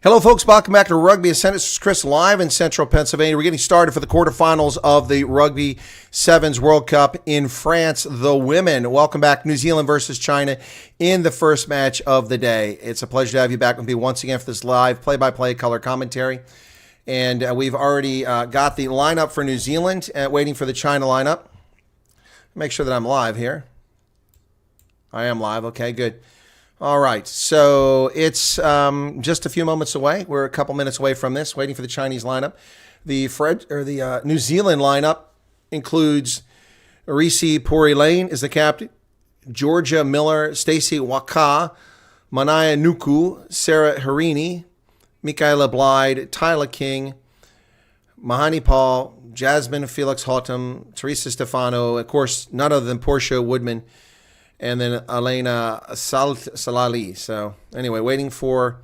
Hello, folks. Welcome back to Rugby Sevens. This is Chris live in Central Pennsylvania. We're getting started for the quarterfinals of the Rugby Sevens World Cup in France. The women. Welcome back. New Zealand versus China in the first match of the day. It's a pleasure to have you back with me once again for this live play-by-play color commentary. And we've already got the lineup for New Zealand, waiting for the China lineup. Make sure that I'm live here. I am live. Okay, good. All right, so it's just a few moments away. We're a couple minutes away from this, waiting for the Chinese lineup. The New Zealand lineup includes Arisi Pori-Lane is the captain, Georgia Miller, Stacey Waka, Manaya Nuku, Sarah Harini, Michaela Blyde, Tyler King, Mahani Paul, Jasmine Felix Houghton, Teresa Stefano, of course, none other than Portia Woodman, and then Elena Salali. So anyway, waiting for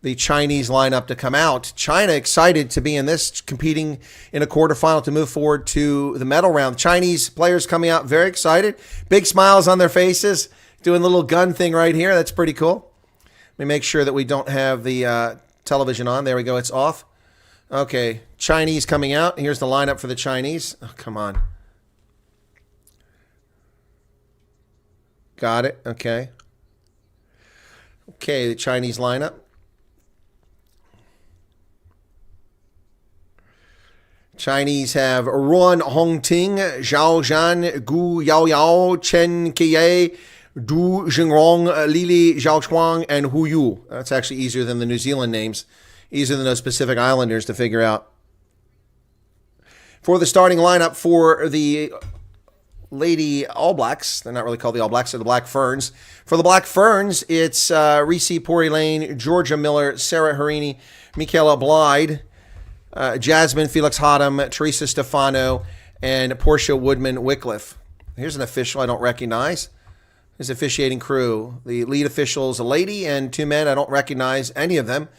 the Chinese lineup to come out. China excited to be in this, competing in a quarterfinal to move forward to the medal round. Chinese players coming out very excited. Big smiles on their faces, doing a little gun thing right here. That's pretty cool. Let me make sure that we don't have the television on. There we go. It's off. Okay, Chinese coming out. Here's the lineup for the Chinese. Oh, come on. Got it. Okay. Okay, the Chinese lineup. Chinese have Ruan Hongting, Zhao Zhan, Gu Yao Yao, Chen Kie, Du Jingrong, Lili Zhaochuang, and Hu Yu. That's actually easier than the New Zealand names. Easier than those Pacific Islanders to figure out. For the starting lineup for the Lady All Blacks, they're not really called the All Blacks, they're the Black Ferns. For the Black Ferns, it's Arisi Pori-Lane, Georgia Miller, Sarah Harini, Michaela Blyde, Jasmine Felix Houghton, Teresa Stefano, and Portia Woodman Wycliffe. Here's an official I don't recognize. His officiating crew. The lead official is a lady and two men. I don't recognize any of them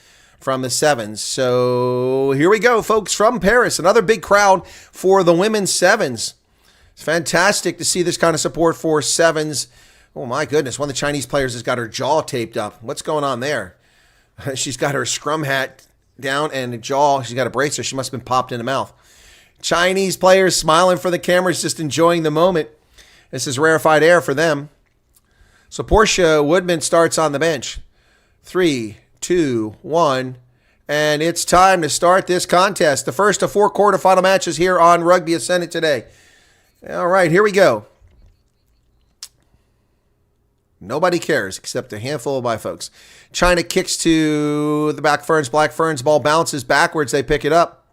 from the Sevens. So here we go, folks, from Paris. Another big crowd for the women's Sevens. It's fantastic to see this kind of support for Sevens. Oh, my goodness. One of the Chinese players has got her jaw taped up. What's going on there? She's got her scrum hat down and the jaw. She's got a bracer. She must have been popped in the mouth. Chinese players smiling for the cameras, just enjoying the moment. This is rarefied air for them. So Portia Woodman starts on the bench. 3, 2, 1. And it's time to start this contest. The first of 4 quarterfinal matches here on Rugby Ascendant today. All right, here we go. Nobody cares except a handful of my folks. China kicks to the Black Ferns. Ball bounces backwards. They pick it up.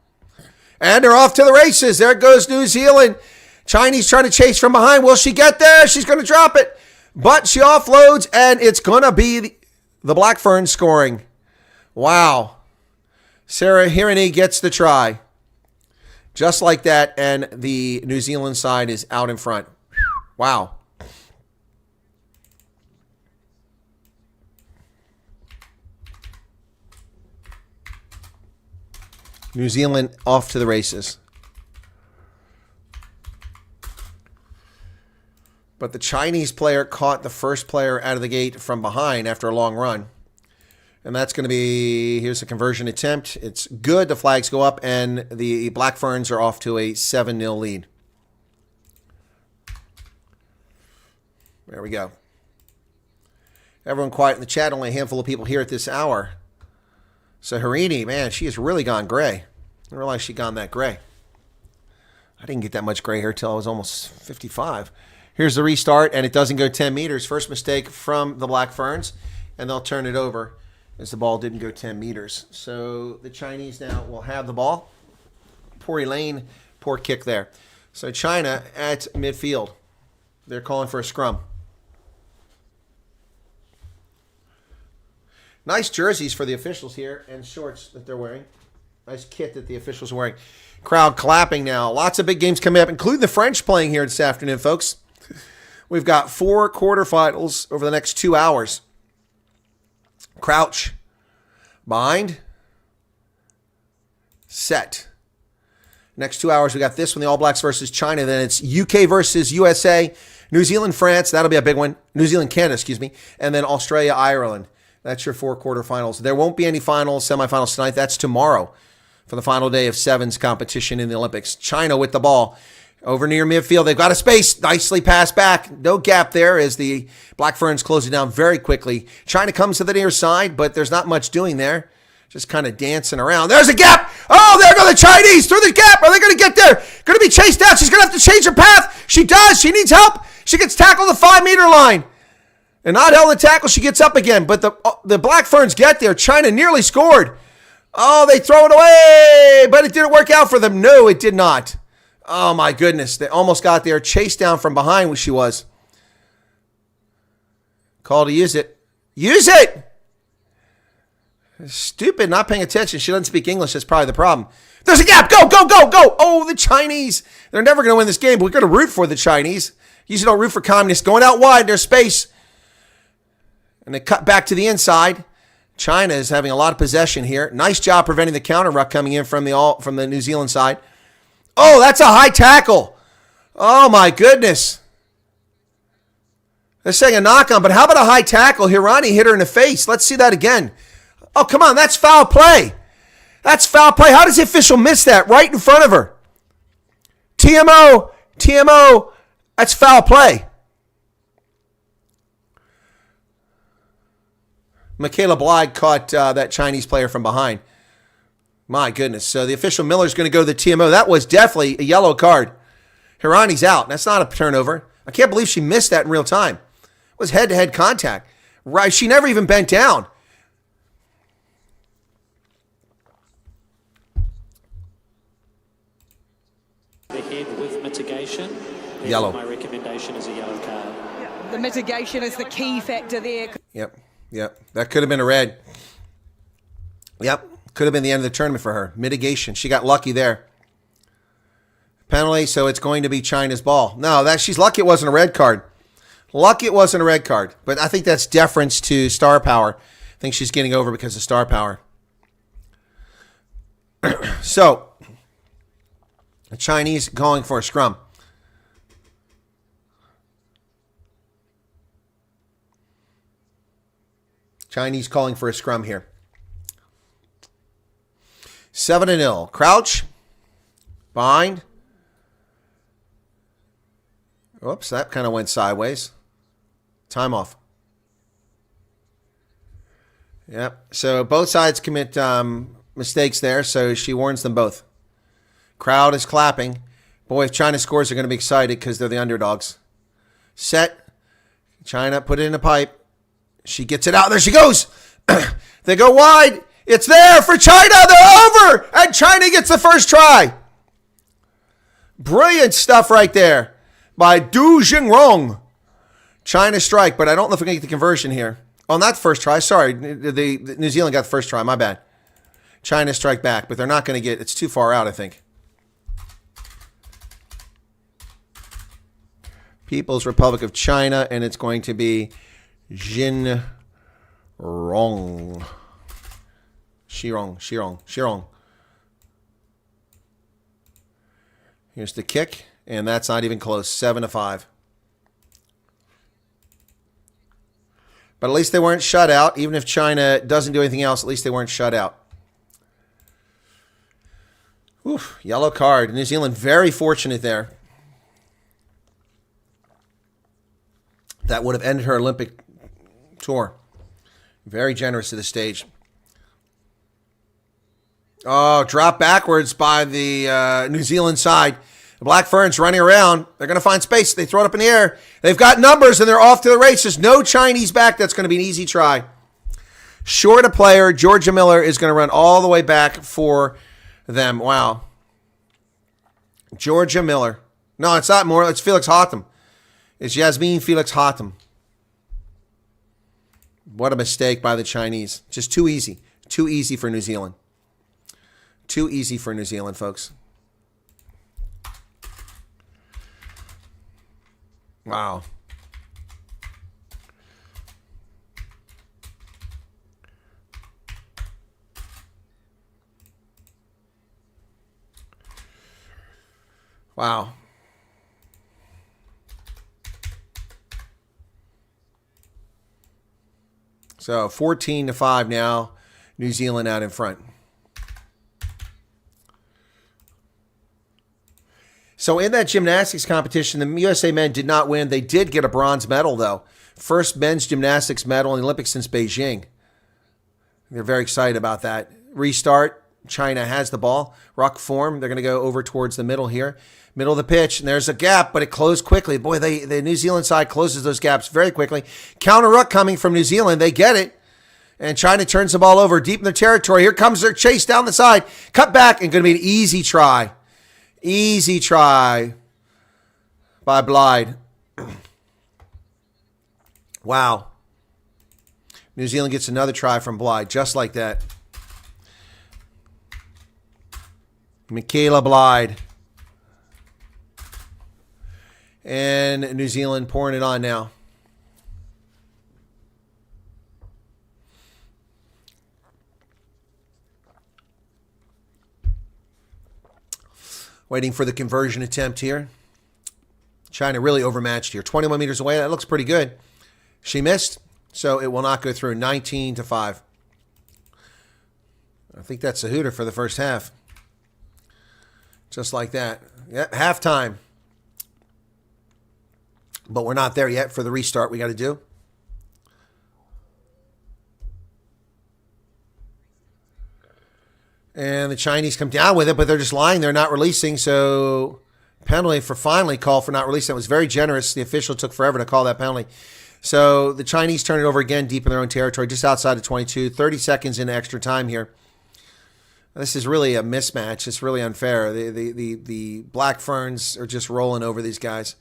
And they're off to the races. There goes New Zealand. Chinese trying to chase from behind. Will she get there? She's going to drop it. But she offloads, and it's going to be the Black Ferns scoring. Wow. Sarah Harini gets the try. Just like that, and the New Zealand side is out in front. Wow. New Zealand off to the races. But the Chinese player caught the first player out of the gate from behind after a long run. And that's going to be, here's a conversion attempt. It's good. The flags go up, and the Black Ferns are off to a 7-0 lead. There we go. Everyone quiet in the chat. Only a handful of people here at this hour. So Harini, man, she has really gone gray. I didn't realize she'd gone that gray. I didn't get that much gray hair till I was almost 55. Here's the restart, and it doesn't go 10 meters. First mistake from the Black Ferns, and they'll turn it over as the ball didn't go 10 meters. So the Chinese now will have the ball. Pori-Lane, poor kick there. So China at midfield. They're calling for a scrum. Nice jerseys for the officials here and shorts that they're wearing. Nice kit that the officials are wearing. Crowd clapping now. Lots of big games coming up, including the French playing here this afternoon, folks. We've got 4 quarterfinals over the next 2 hours. Crouch. Bind. Set. Next 2 hours, we got this one, the All Blacks versus China. Then it's UK versus USA. New Zealand, France. That'll be a big one. New Zealand, Canada, excuse me. And then Australia, Ireland. That's your 4 quarterfinals. There won't be any finals, semifinals tonight. That's tomorrow for the final day of sevens competition in the Olympics. China with the ball over near midfield. They've got a space. Nicely passed back. No gap there as the Black Ferns close it down very quickly. China comes to the near side, but there's not much doing there. Just kind of dancing around. There's a gap. Oh, there go the Chinese through the gap. Are they going to get there? Going to be chased down. She's going to have to change her path. She does. She needs help. She gets tackled the 5-meter line. And not held the tackle, she gets up again. But the Black Ferns get there. China nearly scored. Oh, they throw it away. But it didn't work out for them. No, it did not. Oh, my goodness. They almost got there. Chased down from behind where she was. Call to use it. Use it! Stupid, not paying attention. She doesn't speak English. That's probably the problem. There's a gap. Go, go, go, go. Oh, the Chinese. They're never going to win this game, but we're going to root for the Chinese. Usually don't root for communists. Going out wide. There's space. And they cut back to the inside. China is having a lot of possession here. Nice job preventing the counter ruck coming in from the New Zealand side. Oh, that's a high tackle. Oh, my goodness. They're saying a knock on, but how about a high tackle? Hirani hit her in the face. Let's see that again. Oh, come on. That's foul play. That's foul play. How does the official miss that right in front of her? TMO. TMO. That's foul play. Michaela Blyde caught that Chinese player from behind. My goodness. So the official Miller's going to go to the TMO. That was definitely a yellow card. Hirani's out. That's not a turnover. I can't believe she missed that in real time. It was head-to-head contact. Right. She never even bent down. The head with mitigation. Yellow. My recommendation is a yellow card. The mitigation is the key factor there. Yep. That could have been a red. Yep. Could have been the end of the tournament for her. Mitigation. She got lucky there. Penalty, so it's going to be China's ball. No, she's lucky it wasn't a red card. Lucky it wasn't a red card. But I think that's deference to star power. I think she's getting over because of star power. So, the Chinese calling for a scrum. Chinese calling for a scrum here. 7-0. Crouch. Bind. Oops, that kind of went sideways. Time off. Yep. So both sides commit mistakes there, so she warns them both. Crowd is clapping. Boy, if China scores, they're going to be excited because they're the underdogs. Set. China, put it in a pipe. She gets it out. There she goes. They go wide. It's there for China. They're over. And China gets the first try. Brilliant stuff right there by Du Jingrong. China strike, but I don't know if we're going to get the conversion here. On that first try, sorry, the New Zealand got the first try. My bad. China strike back, but they're not going to get, it's too far out, I think. People's Republic of China, and it's going to be Jinrong. Shirong. Here's the kick, and that's not even close. 7-5. But at least they weren't shut out. Even if China doesn't do anything else, at least they weren't shut out. Oof, yellow card. New Zealand very fortunate there. That would have ended her Olympic tour. Very generous to the stage. Oh, drop backwards by the New Zealand side. The Black Ferns running around. They're going to find space. They throw it up in the air. They've got numbers, and they're off to the races. No Chinese back. That's going to be an easy try. Short a player. Georgia Miller is going to run all the way back for them. Wow. Georgia Miller. No, it's not more. It's Felix Hotham. It's Yasmin Felix Hotham. What a mistake by the Chinese. Just too easy. Too easy for New Zealand. Too easy for New Zealand, folks. Wow. Wow. So 14-5 now. New Zealand out in front. So in that gymnastics competition, the USA men did not win. They did get a bronze medal, though. First men's gymnastics medal in the Olympics since Beijing. They're very excited about that. Restart. China has the ball. Ruck form. They're going to go over towards the middle here. Middle of the pitch. And there's a gap, but it closed quickly. Boy, the New Zealand side closes those gaps very quickly. Counter ruck coming from New Zealand. They get it. And China turns the ball over deep in their territory. Here comes their chase down the side. Cut back and going to be an easy try. Easy try by Blyde. Wow. New Zealand gets another try from Blyde, just like that. Michaela Blyde. And New Zealand pouring it on now. Waiting for the conversion attempt here. China really overmatched here. 21 meters away. That looks pretty good. She missed, so it will not go through. 19-5. I think that's a hooter for the first half. Just like that. Yeah, halftime. But we're not there yet for the restart we got to do. And the Chinese come down with it, but they're just lying there, not releasing. So penalty for finally call for not releasing. That was very generous. The official took forever to call that penalty. So the Chinese turn it over again deep in their own territory, just outside of 22. 30 seconds into extra time here. This is really a mismatch. It's really unfair. The Black Ferns are just rolling over these guys.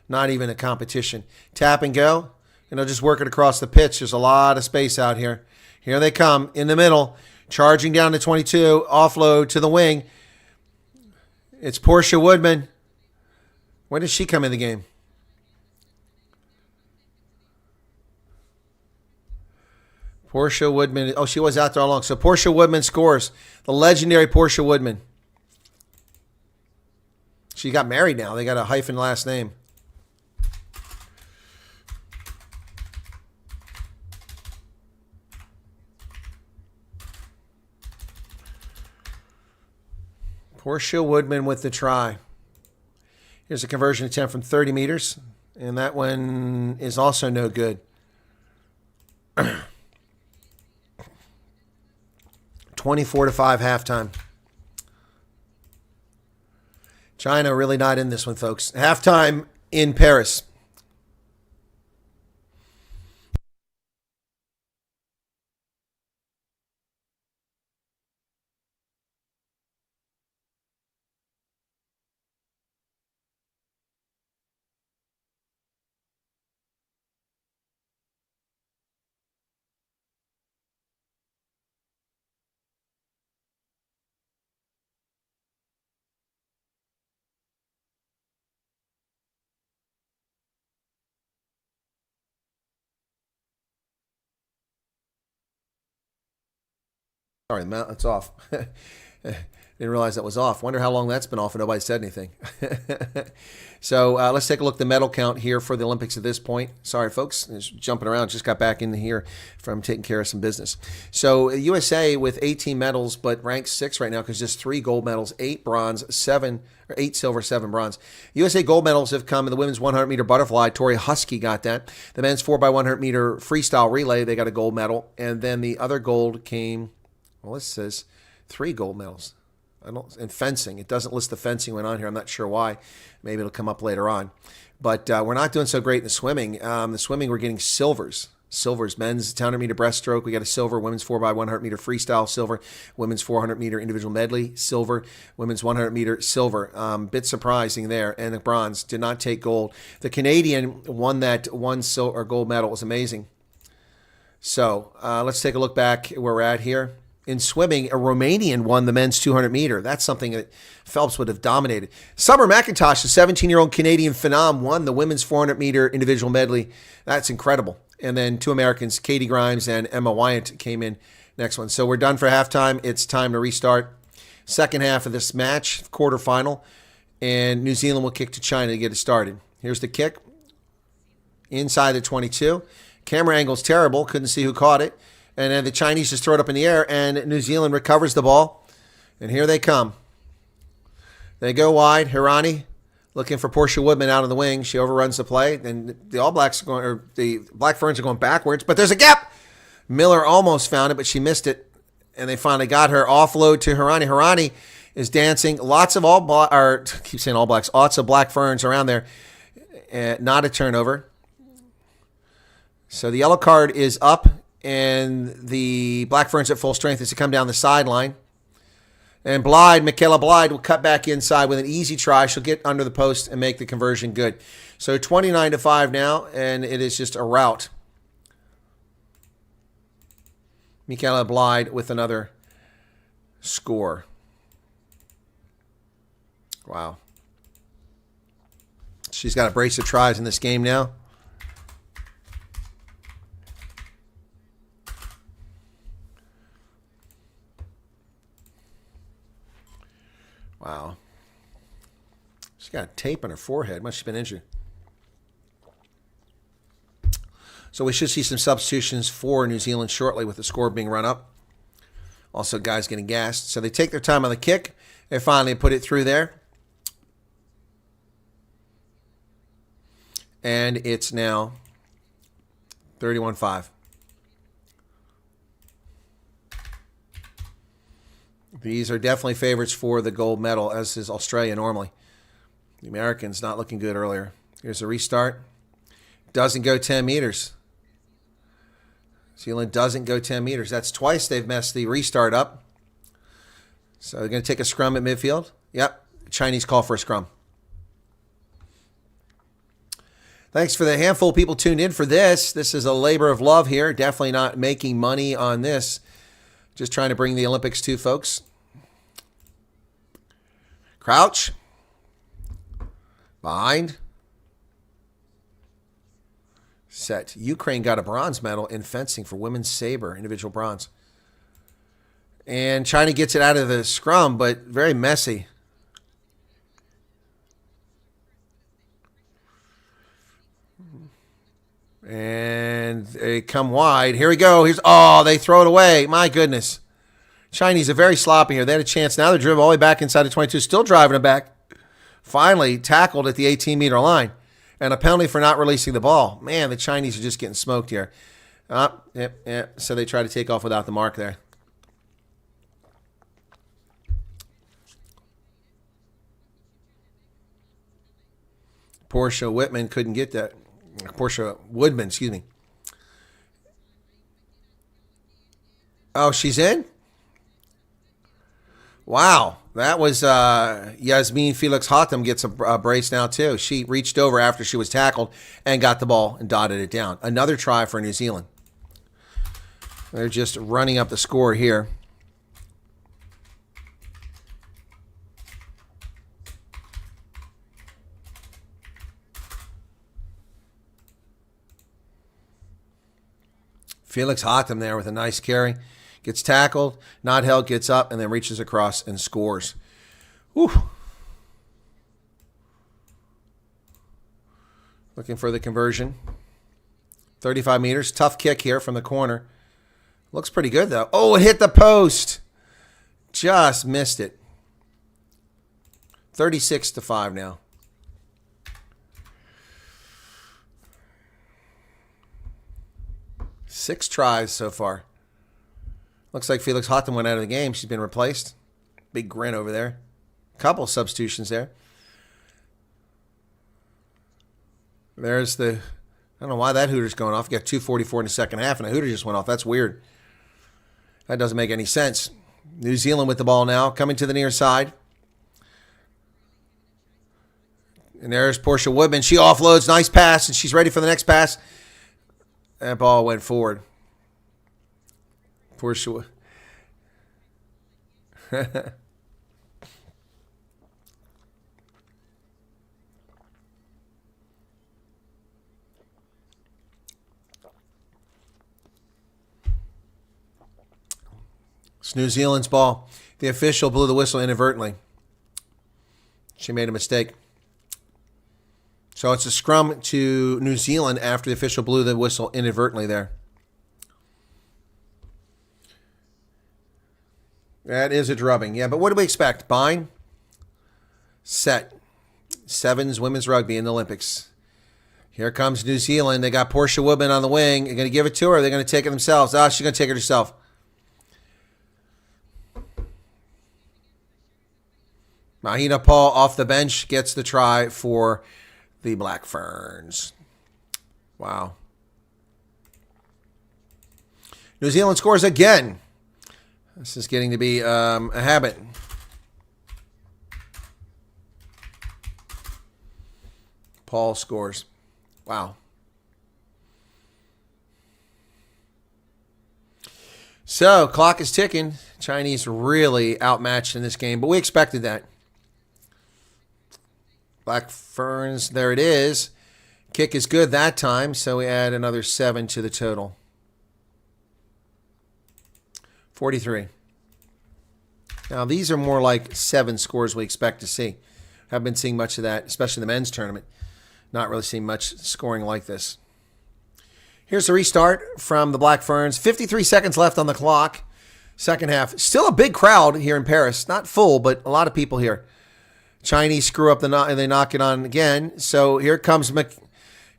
Not even a competition. Tap and go. And they'll just work it across the pitch. There's a lot of space out here. Here they come in the middle. Charging down to 22, offload to the wing. It's Portia Woodman. When did she come in the game? Portia Woodman. Oh, she was out there all along. So Portia Woodman scores. The legendary Portia Woodman. She got married now. They got a hyphen last name. Portia Woodman with the try. Here's a conversion attempt from 30 meters. And that one is also no good. 24-5 halftime. China really not in this one, folks. Halftime in Paris. Sorry, it's off. Didn't realize that was off. Wonder how long that's been off and nobody said anything. So let's take a look at the medal count here for the Olympics at this point. Sorry, folks. Just jumping around. Just got back in here from taking care of some business. So USA with 18 medals, but ranked 6th right now because just 3 gold medals, 8 bronze, 8 silver, 7 bronze. USA gold medals have come in the women's 100-meter butterfly. Tori Husky got that. The men's 4x100-meter freestyle relay, they got a gold medal. And then the other gold came... Well, this says 3 gold medals. In fencing. It doesn't list the fencing went on here. I'm not sure why. Maybe it'll come up later on. But we're not doing so great in the swimming. The swimming, we're getting silvers. Silvers. Men's 100-meter breaststroke, we got a silver. Women's 4x100-meter freestyle, silver. Women's 400-meter individual medley, silver. Women's 100-meter, silver. Bit surprising there. And the bronze did not take gold. The Canadian won that one silver or gold medal. It was amazing. So let's take a look back where we're at here. In swimming, a Romanian won the men's 200-meter. That's something that Phelps would have dominated. Summer McIntosh, a 17-year-old Canadian phenom, won the women's 400-meter individual medley. That's incredible. And then 2 Americans, Katie Grimes and Emma Wyatt, came in next one. So we're done for halftime. It's time to restart. Second half of this match, quarterfinal, and New Zealand will kick to China to get it started. Here's the kick. Inside the 22. Camera angle's terrible. Couldn't see who caught it. And then the Chinese just throw it up in the air, and New Zealand recovers the ball. And here they come. They go wide. Hirani looking for Portia Woodman out on the wing. She overruns the play. Then the All Blacks are going, or the Black Ferns are going backwards. But there's a gap. Miller almost found it, but she missed it. And they finally got her. Offload to Hirani. Hirani is dancing. Lots of lots of Black Ferns around there. Not a turnover. So the yellow card is up, and the Black Ferns at full strength as they come down the sideline. And Michaela Blyde will cut back inside with an easy try. She'll get under the post and make the conversion good. So 29-5 now, and it is just a rout. Michaela Blyde with another score. Wow. She's got a brace of tries in this game now. Wow. She's got a tape on her forehead. Must have been injured. So we should see some substitutions for New Zealand shortly with the score being run up. Also, guys getting gassed. So they take their time on the kick. They finally put it through there. And it's now 31-5. These are definitely favorites for the gold medal, as is Australia normally. The Americans not looking good earlier. Here's a restart. Doesn't go 10 meters. New Zealand doesn't go 10 meters. That's twice they've messed the restart up. So they're going to take a scrum at midfield. Yep. Chinese call for a scrum. Thanks for the handful of people tuned in for this. This is a labor of love here. Definitely not making money on this. Just trying to bring the Olympics to folks. Crouch. Behind. Set. Ukraine got a bronze medal in fencing for women's saber, individual bronze. And China gets it out of the scrum, but very messy. And they come wide. Here we go. They throw it away. My goodness. Chinese are very sloppy here. They had a chance. Now they're driven all the way back inside the 22. Still driving it back. Finally tackled at the 18-meter line. And a penalty for not releasing the ball. Man, the Chinese are just getting smoked here. So they try to take off without the mark there. Portia Woodman couldn't get that. Portia Woodman, excuse me. Oh, she's in? Wow. That was Yasmin Felix Hatem gets a brace now too. She reached over after she was tackled and got the ball and dotted it down. Another try for New Zealand. They're just running up the score here. Felix Hatem there with a nice carry. Gets tackled, not held, gets up, and then reaches across and scores. Whew. Looking for the conversion. 35 meters. Tough kick here from the corner. Looks pretty good, though. Oh, it hit the post. Just missed it. 36-5 now. Six tries so far. Looks like Felix Hatem went out of the game. She's been replaced. Big grin over there. Couple substitutions there. There's the... I don't know why that hooter's going off. You got 2:44 in the second half, and the hooter just went off. That's weird. That doesn't make any sense. New Zealand with the ball now. Coming to the near side. And there's Portia Woodman. She offloads. Nice pass, and she's ready for the next pass. That ball went forward. Portia. It's New Zealand's ball. The official blew the whistle inadvertently. She made a mistake. So it's a scrum to New Zealand after the official blew the whistle inadvertently there. That is a drubbing. Yeah, but what do we expect? Bind? Set. Sevens women's rugby in the Olympics. Here comes New Zealand. They got Portia Woodman on the wing. They're going to give it to her. Or they're going to take it themselves. Ah, she's going to take it herself. Mahina Paul off the bench gets the try for the Black Ferns. Wow. New Zealand scores again. This is getting to be a habit. Paul scores. Wow. So, clock is ticking. Chinese really outmatched in this game, but we expected that. Black Ferns, there it is. Kick is good that time, so we add another 7 to the total. 43. Now, these are more like 7 scores we expect to see. Haven't been seeing much of that, especially the men's tournament. Not really seeing much scoring like this. Here's the restart from the Black Ferns. 53 seconds left on the clock. Second half. Still a big crowd here in Paris. Not full, but a lot of people here. Chinese screw up and they knock it on again. So here comes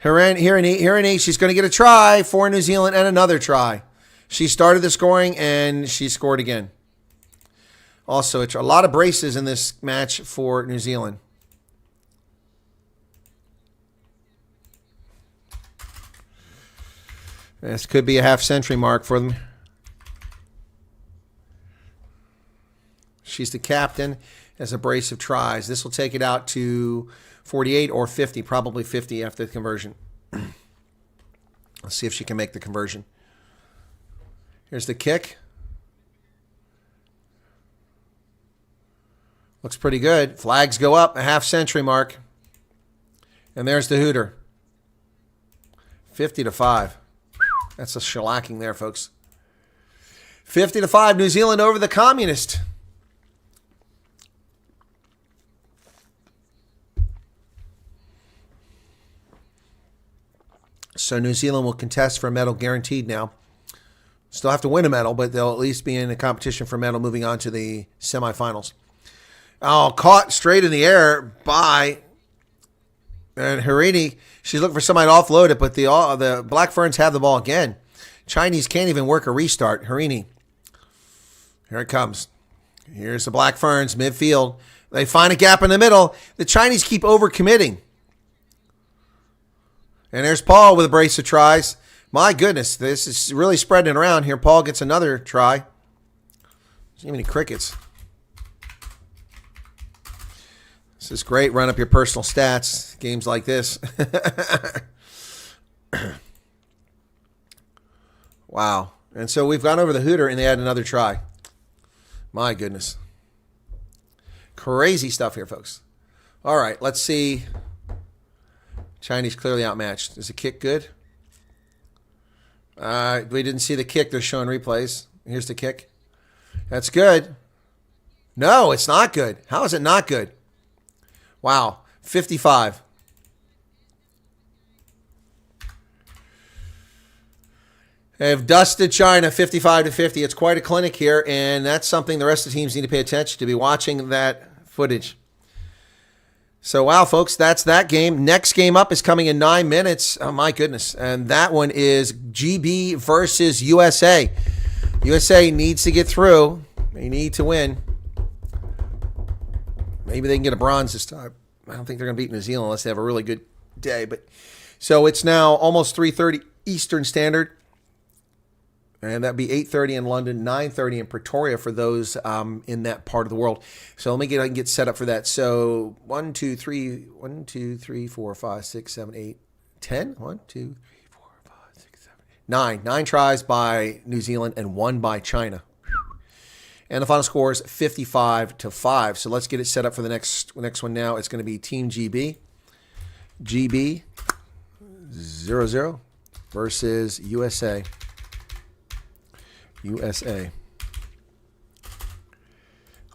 Hirini. She's going to get a try for New Zealand and another try. She started the scoring and she scored again. Also, it's a lot of braces in this match for New Zealand. This could be a half-century mark for them. She's the captain, has a brace of tries. This will take it out to 48 or 50, probably 50 after the conversion. Let's see if she can make the conversion. Here's the kick. Looks pretty good. Flags go up, a half-century mark. And there's the hooter. 50-5. That's a shellacking there, folks. 50-5, New Zealand over the communist. So New Zealand will contest for a medal guaranteed now. Still have to win a medal, but they'll at least be in a competition for a medal moving on to the semifinals. Oh, caught straight in the air by Hirini. She's looking for somebody to offload it, but the Black Ferns have the ball again. Chinese can't even work a restart. Hirini. Here it comes. Here's the Black Ferns, midfield. They find a gap in the middle. The Chinese keep overcommitting. And there's Paul with a brace of tries. My goodness, this is really spreading around here. Paul gets another try. Too many crickets. This is great. Run up your personal stats. Games like this. Wow. And so we've gone over the hooter and they had another try. My goodness. Crazy stuff here, folks. All right, let's see. Chinese clearly outmatched. Is the kick good? We didn't see the kick. They're showing replays. Here's the kick. That's good. No, it's not good. How is it not good? Wow. 55. They have dusted China 55-50. It's quite a clinic here, and that's something the rest of the teams need to pay attention to, be watching that footage. So, wow, folks, that's that game. Next game up is coming in 9 minutes. Oh, my goodness. And that one is GB versus USA. USA needs to get through. They need to win. Maybe they can get a bronze this time. I don't think they're going to beat New Zealand unless they have a really good day. But so it's now almost 3:30 Eastern Standard. And that'd be 8:30 in London, 9:30 in Pretoria for those in that part of the world. So let me get set up for that. So 1, 2, 3, 4, 5, 6, 7, 8, 10. 1, 2, 3, 4, 5, 6, 7, 8, 9. 9 tries by New Zealand and 1 by China. And the final score is 55-5. So let's get it set up for the next one now. It's going to be Team GB. GB 0-0 versus USA. USA.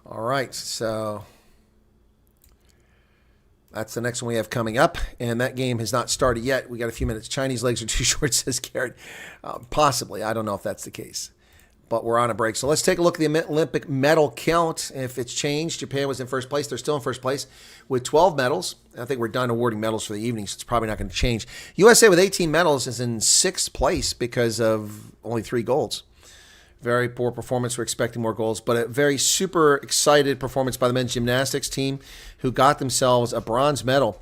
All right, so That's the next one we have coming up, and that game has not started yet. We got a few minutes. Chinese legs are too short, says Garrett. Possibly. I don't know if that's the case. But we're on a break. So let's take a look at the Olympic medal count. If it's changed, Japan was in first place. They're still in first place with 12 medals. I think we're done awarding medals for the evening, so it's probably not going to change. USA with 18 medals is in sixth place because of only 3 golds. Very poor performance. We're expecting more goals, but a very super excited performance by the men's gymnastics team who got themselves a bronze medal.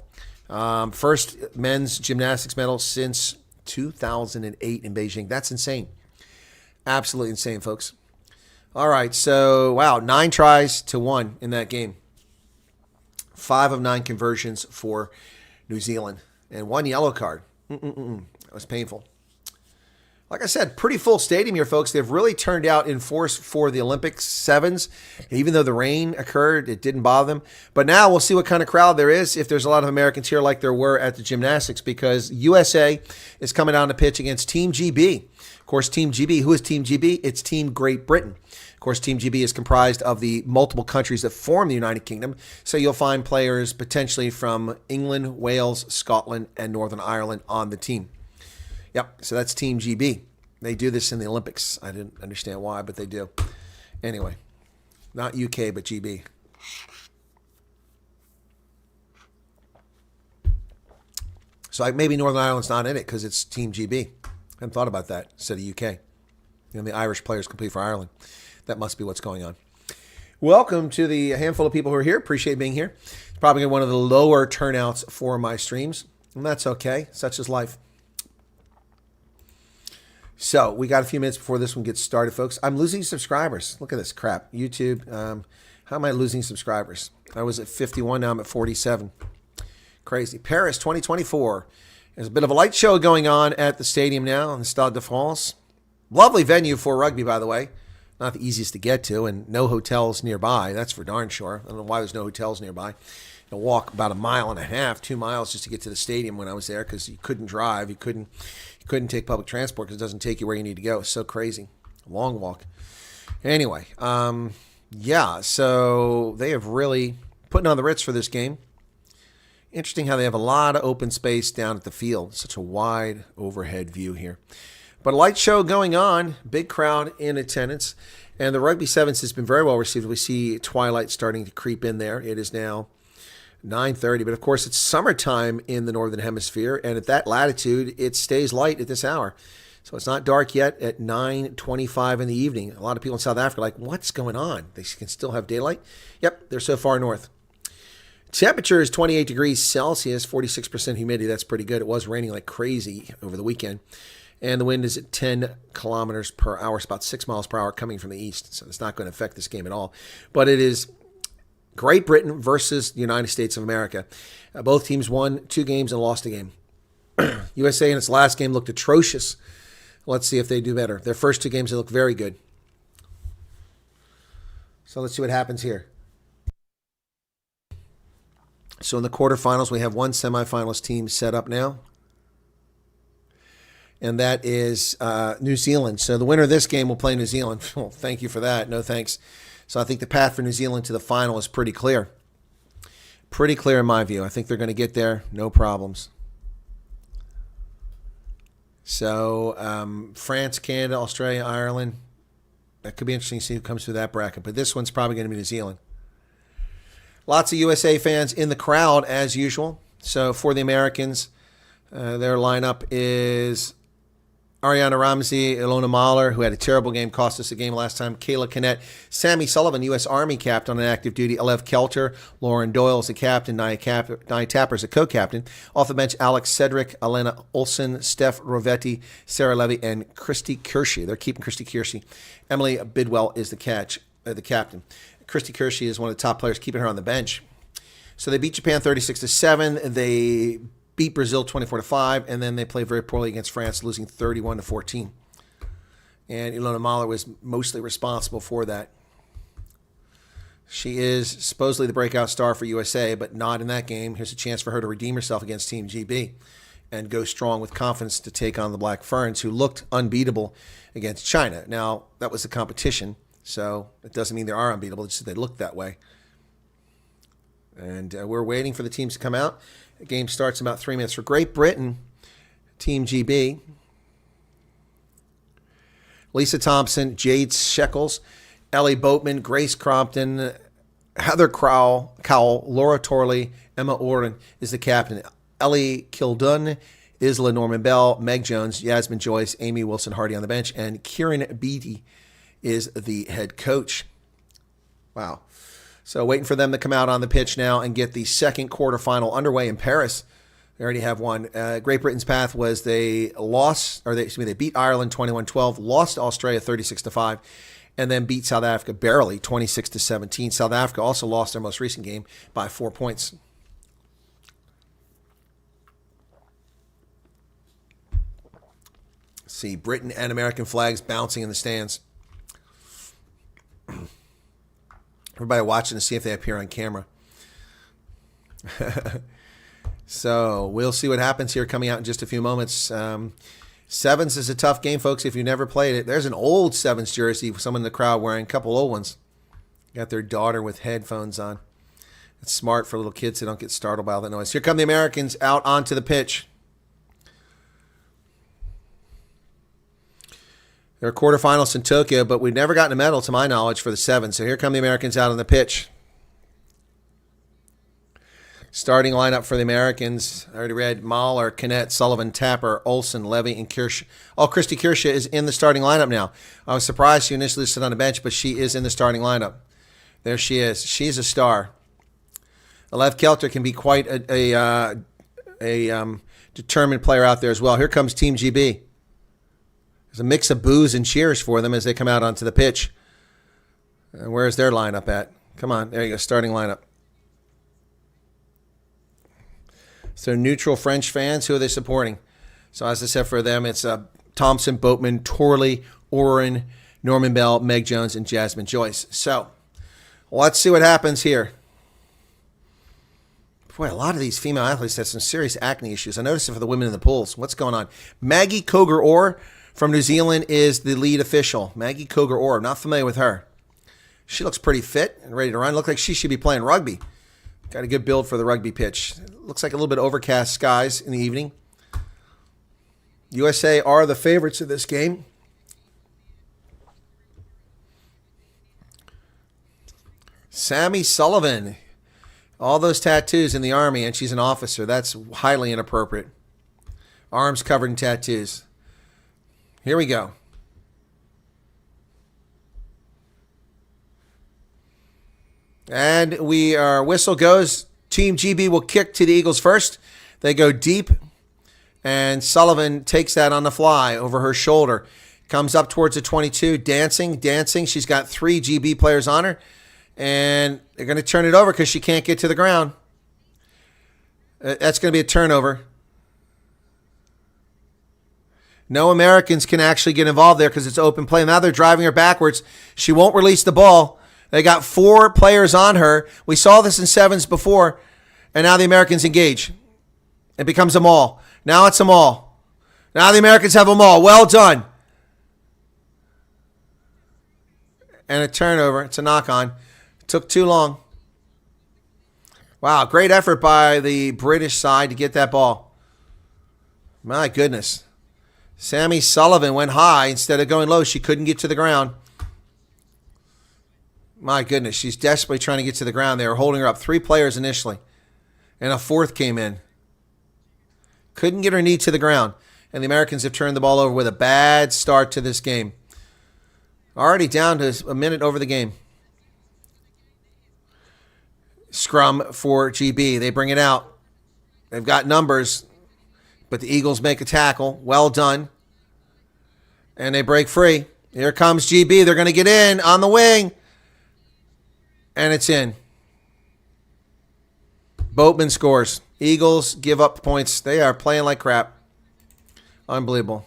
First men's gymnastics medal since 2008 in Beijing. That's insane. Absolutely insane, folks. All right, so, wow, 9 tries to 1 in that game. 5 of 9 conversions for New Zealand. And 1 yellow card. That was painful. Like I said, pretty full stadium here, folks. They've really turned out in force for the Olympic Sevens. Even though the rain occurred, it didn't bother them. But now we'll see what kind of crowd there is if there's a lot of Americans here like there were at the gymnastics, because USA is coming down the pitch against Team GB. Of course, Team GB, who is Team GB? It's Team Great Britain. Of course, Team GB is comprised of the multiple countries that form the United Kingdom. So you'll find players potentially from England, Wales, Scotland, and Northern Ireland on the team. Yep, so that's Team GB. They do this in the Olympics. I didn't understand why, but they do. Anyway, not UK, but GB. So maybe Northern Ireland's not in it because it's Team GB. I hadn't thought about that instead of UK. The Irish players compete for Ireland. That must be what's going on. Welcome to the handful of people who are here. Appreciate being here. It's probably one of the lower turnouts for my streams, and that's okay. Such is life. So we got a few minutes before this one gets started, folks. I'm losing subscribers. Look at this crap. YouTube, how am I losing subscribers? I was at 51, now I'm at 47. Crazy. Paris 2024. There's a bit of a light show going on at the stadium now in the Stade de France. Lovely venue for rugby, by the way. Not the easiest to get to, and no hotels nearby. That's for darn sure. I don't know why there's no hotels nearby. You walk about 1.5 miles, 2 miles just to get to the stadium when I was there because you couldn't drive. You couldn't take public transport because it doesn't take you where you need to go. It's so crazy. Long walk. Anyway, yeah, so they have really putting on the Ritz for this game. Interesting how they have a lot of open space down at the field. Such a wide overhead view here. But a light show going on. Big crowd in attendance. And the Rugby Sevens has been very well received. We see twilight starting to creep in there. It is now 9:30, but of course it's summertime in the Northern Hemisphere, and at that latitude, it stays light at this hour. So it's not dark yet at 9:25 in the evening. A lot of people in South Africa are like, what's going on? They can still have daylight? Yep, they're so far north. Temperature is 28 degrees Celsius, 46% humidity. That's pretty good. It was raining like crazy over the weekend. And the wind is at 10 kilometers per hour. It's about 6 miles per hour coming from the east. So it's not going to affect this game at all. But it is Great Britain versus the United States of America. Both teams won 2 games and lost a game. USA in its last game looked atrocious. Let's see if they do better. Their first 2 games, they look very good. So let's see what happens here. So in the quarterfinals, we have 1 semifinalist team set up now. And that is New Zealand. So the winner of this game will play New Zealand. Well, thank you for that. No thanks. So I think the path for New Zealand to the final is pretty clear. Pretty clear in my view. I think they're going to get there. No problems. So France, Canada, Australia, Ireland. That could be interesting to see who comes through that bracket. But this one's probably going to be New Zealand. Lots of USA fans in the crowd as usual. So for the Americans, their lineup is Ariana Ramsey, Ilona Mahler, who had a terrible game, cost us a game last time. Kayla Kinnett, Sammy Sullivan, U.S. Army captain on active duty. Alev Kelter, Lauren Doyle is the captain. Nia Tapper is a co-captain. Off the bench, Alex Cedric, Elena Olsen, Steph Rovetti, Sarah Levy, and Christy Kirschy. They're keeping Christy Kirschy. Emily Bidwell is the captain. Christy Kirschy is one of the top players, keeping her on the bench. So they beat Japan 36-7. They beat Brazil 24-5, and then they played very poorly against France, losing 31-14. And Ilona Mahler was mostly responsible for that. She is supposedly the breakout star for USA, but not in that game. Here's a chance for her to redeem herself against Team GB and go strong with confidence to take on the Black Ferns, who looked unbeatable against China. Now, that was the competition, so it doesn't mean they are unbeatable. It's just they looked that way. And we're waiting for the teams to come out. The game starts in about 3 minutes. For Great Britain, Team GB, Lisa Thompson, Jade Shekels, Ellie Boatman, Grace Crompton, Heather Cowell, Laura Torley, Emma Oren is the captain. Ellie Kildun, Isla Norman Bell, Meg Jones, Yasmin Joyce, Amy Wilson Hardy on the bench, and Kieran Beattie is the head coach. Wow. So waiting for them to come out on the pitch now and get the second quarterfinal underway in Paris. They already have one. Great Britain's path was they beat Ireland 21-12, lost to Australia 36-5, and then beat South Africa barely 26-17. South Africa also lost their most recent game by 4 points. See Britain and American flags bouncing in the stands. Everybody watching to see if they appear on camera. So we'll see what happens here coming out in just a few moments. Sevens is a tough game, folks, if you've never played it. There's an old Sevens jersey, someone in the crowd wearing a couple old ones. Got their daughter with headphones on. It's smart for little kids so they don't get startled by all that noise. Here come the Americans out onto the pitch. They're quarterfinals in Tokyo, but we've never gotten a medal, to my knowledge, for the Sevens. So here come the Americans out on the pitch. Starting lineup for the Americans. I already read Mahler, Kinnett, Sullivan, Tapper, Olsen, Levy, and Kirsch. Oh, Christy Kirsch is in the starting lineup now. I was surprised she initially stood on the bench, but she is in the starting lineup. There she is. She's a star. Alev Kelter can be quite a determined player out there as well. Here comes Team GB. There's a mix of boos and cheers for them as they come out onto the pitch. Where's their lineup at? Come on. There you go. Starting lineup. So neutral French fans, who are they supporting? So as I said, for them, it's Thompson, Boatman, Torley, Oren, Norman Bell, Meg Jones, and Jasmine Joyce. So let's see what happens here. Boy, a lot of these female athletes have some serious acne issues. I noticed it for the women in the pools. What's going on? Maggie Coger-Orr from New Zealand is the lead official. Maggie Coger-Orr, I'm not familiar with her. She looks pretty fit and ready to run. Looks like she should be playing rugby. Got a good build for the rugby pitch. Looks like a little bit overcast skies in the evening. USA are the favorites of this game. Sammy Sullivan. All those tattoos in the Army, and she's an officer. That's highly inappropriate. Arms covered in tattoos. Here we go. And our whistle goes. Team GB will kick to the Eagles first. They go deep, and Sullivan takes that on the fly over her shoulder. Comes up towards the 22, dancing. She's got 3 GB players on her, and they're going to turn it over because she can't get to the ground. That's going to be a turnover. No Americans can actually get involved there because it's open play. Now they're driving her backwards. She won't release the ball. They got 4 players on her. We saw this in sevens before, and now the Americans engage. It becomes a maul. Now it's a maul. Now the Americans have a maul. Well done. And a turnover. It's a knock-on. Took too long. Wow, great effort by the British side to get that ball. My goodness. Sammy Sullivan went high instead of going low. She couldn't get to the ground. My goodness, she's desperately trying to get to the ground. They were holding her up. 3 players initially, and a 4th came in. Couldn't get her knee to the ground, and the Americans have turned the ball over with a bad start to this game. Already down to a minute over the game. Scrum for GB. They bring it out. They've got numbers, but the Eagles make a tackle. Well done. And they break free. Here comes GB. They're going to get in on the wing. And it's in. Boatman scores. Eagles give up points. They are playing like crap. Unbelievable.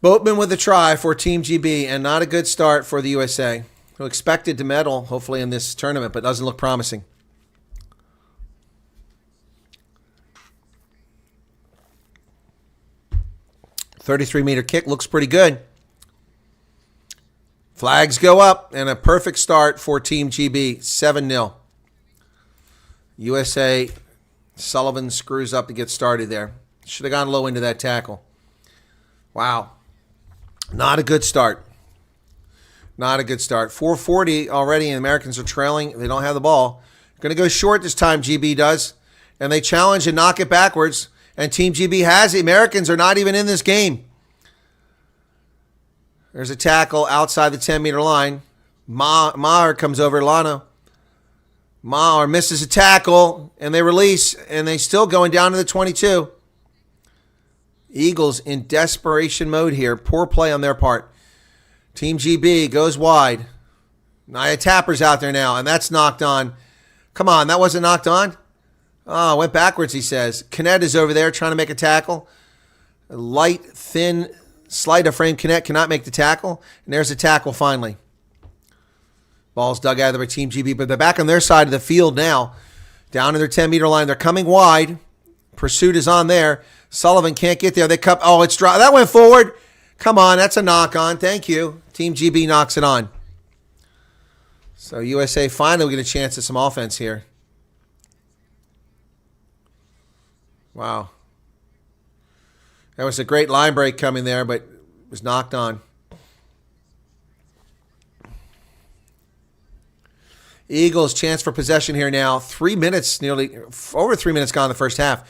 Boatman with a try for Team GB, and not a good start for the USA, who expected to medal, hopefully, in this tournament, but doesn't look promising. 33-meter kick looks pretty good. Flags go up, and a perfect start for Team GB, 7-0. USA, Sullivan screws up to get started there. Should have gone low into that tackle. Wow. Not a good start. Not a good start. 4:40 already, and the Americans are trailing. They don't have the ball. Going to go short this time, GB does. And they challenge and knock it backwards. And Team GB has it. Americans are not even in this game. There's a tackle outside the 10-meter line. Maher comes over. Lana. Maher misses a tackle, and they release, and they still going down to the 22. Eagles in desperation mode here. Poor play on their part. Team GB goes wide. Nia Tapper's out there now, and that's knocked on. Come on, that wasn't knocked on? Oh, went backwards, he says. Kennett is over there trying to make a tackle. Light, thin, slight of frame. Kennett cannot make the tackle. And there's a tackle finally. Ball's dug out of by Team GB, but they're back on their side of the field now. Down to their 10-meter line. They're coming wide. Pursuit is on there. Sullivan can't get there. They cup. Oh, it's dry. That went forward. Come on, that's a knock on. Thank you. Team GB knocks it on. So USA finally will get a chance at some offense here. Wow. That was a great line break coming there, but it was knocked on. Eagles chance for possession here now. 3 minutes, nearly over 3 minutes gone in the first half.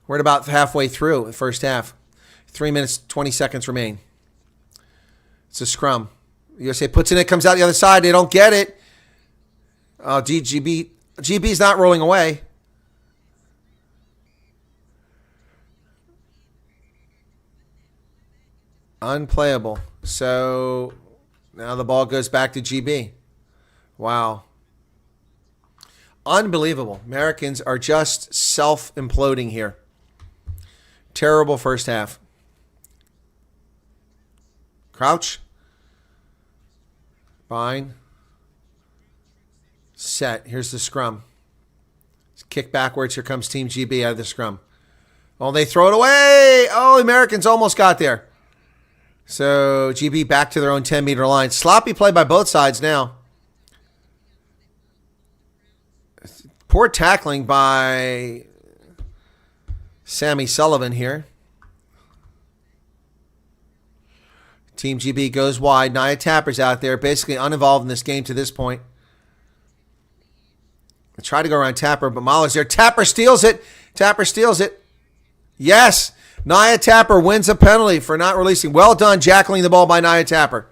We're at about halfway through the first half. 3 minutes, 20 seconds remain. It's a scrum. USA puts it in, it comes out the other side. They don't get it. Oh, GB's not rolling away. Unplayable. So now the ball goes back to GB. Wow. Unbelievable. Americans are just self-imploding here. Terrible first half. Crouch. Bind. Set. Here's the scrum. Kick backwards. Here comes Team GB out of the scrum. Oh, they throw it away. Oh, the Americans almost got there. So GB back to their own 10-meter line. Sloppy play by both sides now. Poor tackling by Sammy Sullivan here. Team GB goes wide. Nia Tapper's out there, basically uninvolved in this game to this point. I try to go around Tapper, but Mahler's there. Tapper steals it. Tapper steals it. Yes. Nia Tapper wins a penalty for not releasing. Well done, jackling the ball by Nia Tapper.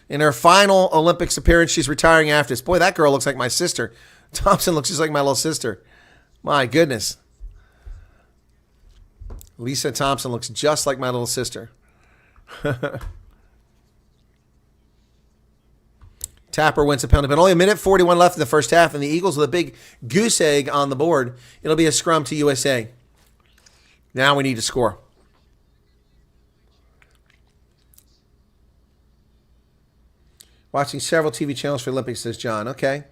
In her final Olympics appearance, she's retiring after this. Boy, that girl looks like my sister. Thompson looks just like my little sister. My goodness. Lisa Thompson looks just like my little sister. Tapper wins a penalty, but only a minute 41 left in the first half, and the Eagles with a big goose egg on the board. It'll be a scrum to USA. Now we need to score. Watching several TV channels for Olympics, says John. Okay.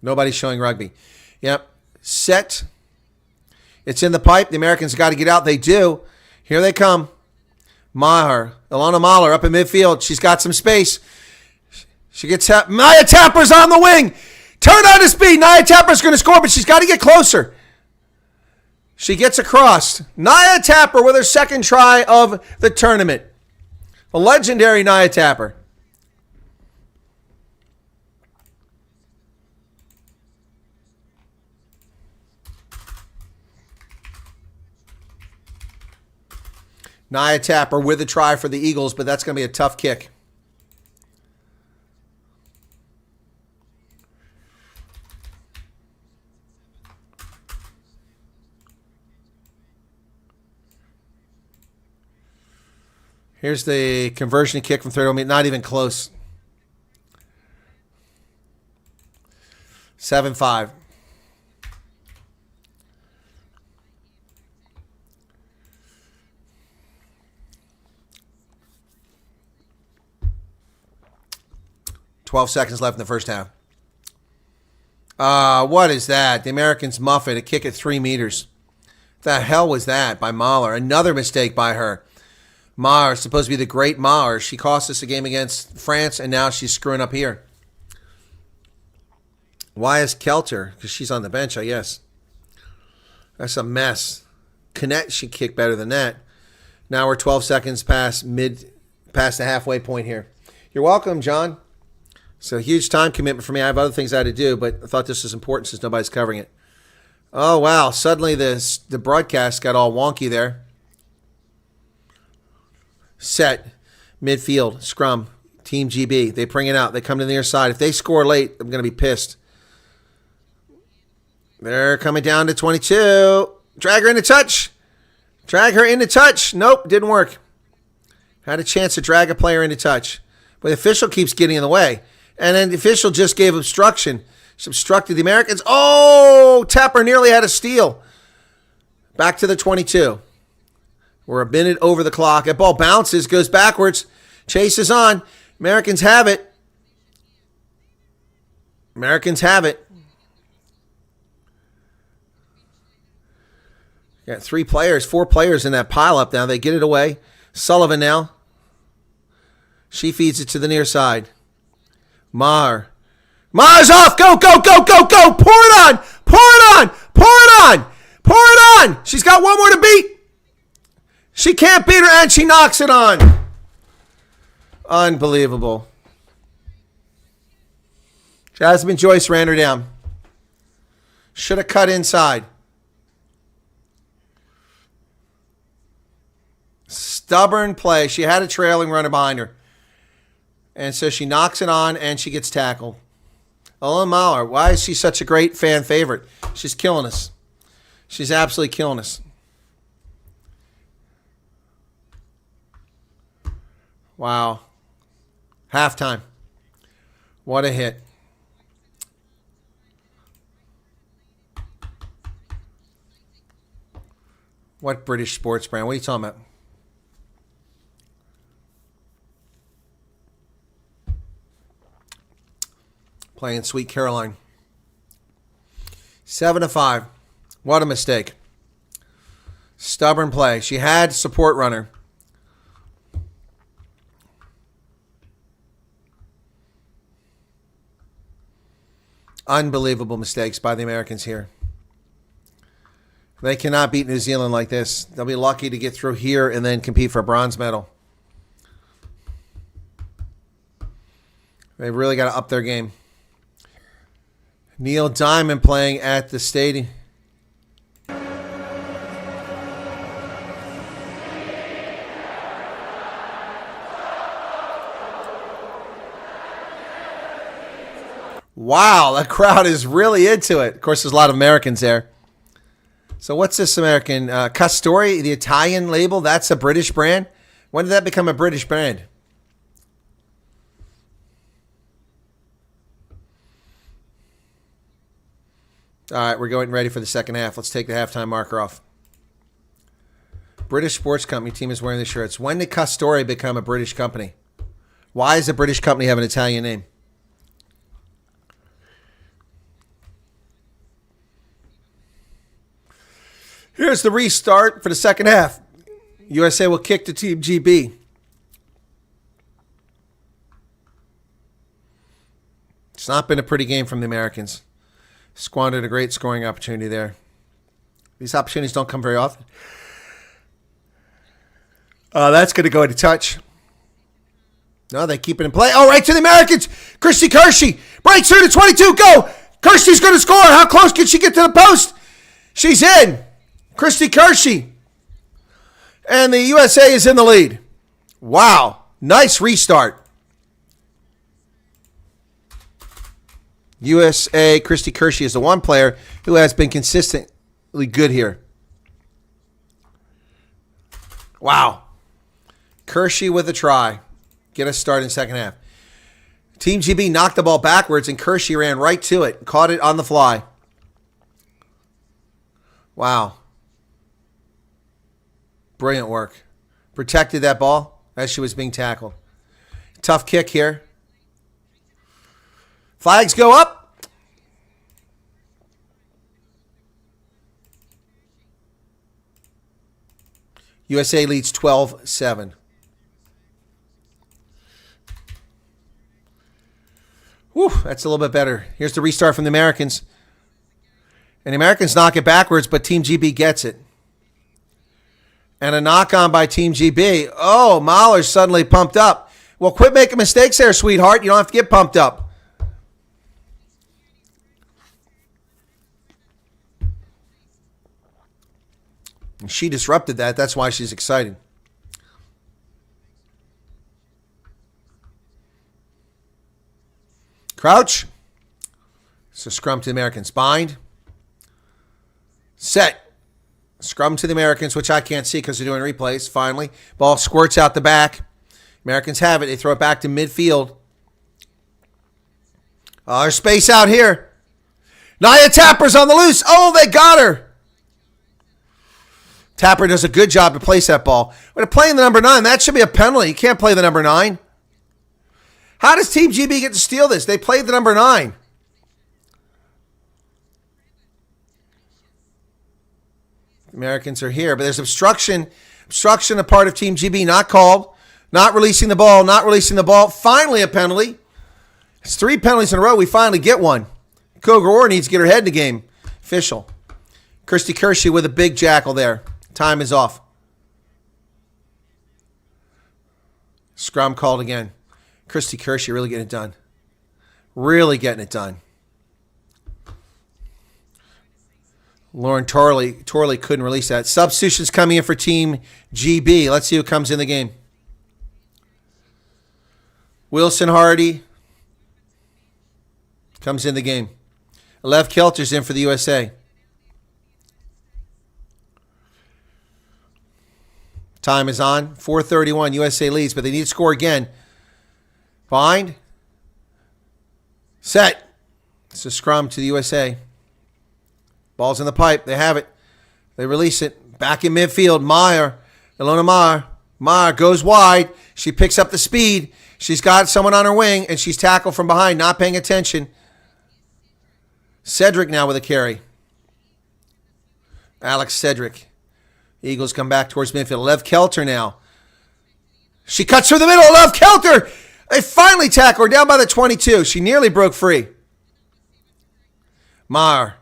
Nobody's showing rugby. Yep. Set. It's in the pipe. The Americans got to get out. They do. Here they come. Maher. Ilona Mahler up in midfield. She's got some space. She gets Nia Tapper's on the wing. Turn on to speed. Nia Tapper's going to score, but she's got to get closer. She gets across. Nia Tapper with her second try of the tournament. A legendary Nia Tapper. Nia Tapper with a try for the Eagles, but that's going to be a tough kick. Here's the conversion kick from 30 meters. Not even close. 7-5. $12 left in the first half. What is that? The Americans muff it. A kick at 3 meters. The hell was that by Mahler? Another mistake by her. Maher, supposed to be the great Maher. She cost us a game against France, and now she's screwing up here. Why is Kelter? Because she's on the bench, I guess. That's a mess. Connect should kick better than that. Now we're 12 seconds past the halfway point here. You're welcome, John. So huge time commitment for me. I have other things I had to do, but I thought this was important since nobody's covering it. Oh, wow. Suddenly the broadcast got all wonky there. Set, midfield, scrum, Team GB. They bring it out. They come to the near side. If they score late, I'm going to be pissed. They're coming down to 22. Drag her into touch. Drag her into touch. Nope, didn't work. Had a chance to drag a player into touch. But the official keeps getting in the way. And then the official just gave obstruction. She obstructed the Americans. Oh, Tepper nearly had a steal. Back to the 22. We're a minute over the clock. That ball bounces, goes backwards. Chases on. Americans have it. Americans have it. Got 4 players in that pile-up now. They get it away. Sullivan now. She feeds it to the near side. Maher's off. Go, go, go, go, go. Pour it on. Pour it on. Pour it on. Pour it on. She's got one more to beat. She can't beat her, and she knocks it on. Unbelievable. Jasmine Joyce ran her down. Should have cut inside. Stubborn play. She had a trailing runner behind her. And so she knocks it on, and she gets tackled. Ellen Mahler, why is she such a great fan favorite? She's killing us. She's absolutely killing us. Wow. Halftime. What a hit. What British sports brand? What are you talking about? Playing Sweet Caroline. 7-5. What a mistake. Stubborn play. She had support runner. Unbelievable mistakes by the Americans here. They cannot beat New Zealand like this. They'll be lucky to get through here and then compete for a bronze medal. They've really got to up their game. Neil Diamond playing at the stadium. Wow, that crowd is really into it. Of course, there's a lot of Americans there. So what's this American? Castori, the Italian label, that's a British brand? When did that become a British brand? All right, we're getting ready for the second half. Let's take the halftime marker off. British sports company team is wearing the shirts. When did Castori become a British company? Why does a British company have an Italian name? Here's the restart for the second half. USA will kick to Team GB. It's not been a pretty game from the Americans. Squandered a great scoring opportunity there. These opportunities don't come very often. That's going to go into touch. No, they keep it in play. Oh, right to the Americans. Christy Kershey breaks through to 22. Go. Kirsty's going to score. How close can she get to the post? She's in. Christy Kershey. And the USA is in the lead. Wow. Nice restart. USA, Christy Kershey is the one player who has been consistently good here. Wow. Kershey with a try. Get us started in second half. Team GB knocked the ball backwards, and Kershey ran right to it. Caught it on the fly. Wow. Brilliant work. Protected that ball as she was being tackled. Tough kick here. Flags go up. USA leads 12-7. Whew, that's a little bit better. Here's the restart from the Americans. And the Americans knock it backwards, but Team GB gets it. And a knock on by Team GB. Oh, Mahler's suddenly pumped up. Well, quit making mistakes there, sweetheart. You don't have to get pumped up. And she disrupted that. That's why she's excited. Crouch. So scrum to the Americans. Bind. Set. Scrum to the Americans, which I can't see because they're doing replays. Finally. Ball squirts out the back. Americans have it. They throw it back to midfield. There's space out here. Nia Tapper's on the loose. Oh, they got her. Tapper does a good job to place that ball. When they're playing the number 9, that should be a penalty. You can't play the number 9. How does Team GB get to steal this? They played the number 9. Americans are here, but there's obstruction. Obstruction a part of Team GB, not called. Not releasing the ball, not releasing the ball. Finally a penalty. It's 3 penalties in a row. We finally get one. Kogaror needs to get her head in the game. Official. Christy Kershey with a big jackal there. Time is off. Scrum called again. Christy Kershey really getting it done. Really getting it done. Lauren Torley couldn't release that. Substitutions coming in for Team GB. Let's see who comes in the game. Wilson Hardy comes in the game. Lev Kelter's in for the USA. Time is on. 4:31. USA leads, but they need to score again. Bind. Set. It's a scrum to the USA. Ball's in the pipe. They have it. They release it. Back in midfield. Meyer. Ilona Meyer. Meyer goes wide. She picks up the speed. She's got someone on her wing, and she's tackled from behind, not paying attention. Cedric now with a carry. Alex Cedric. Eagles come back towards midfield. Lev Kelter now. She cuts through the middle. Lev Kelter. They finally tackle her down by the 22. She nearly broke free. Meyer.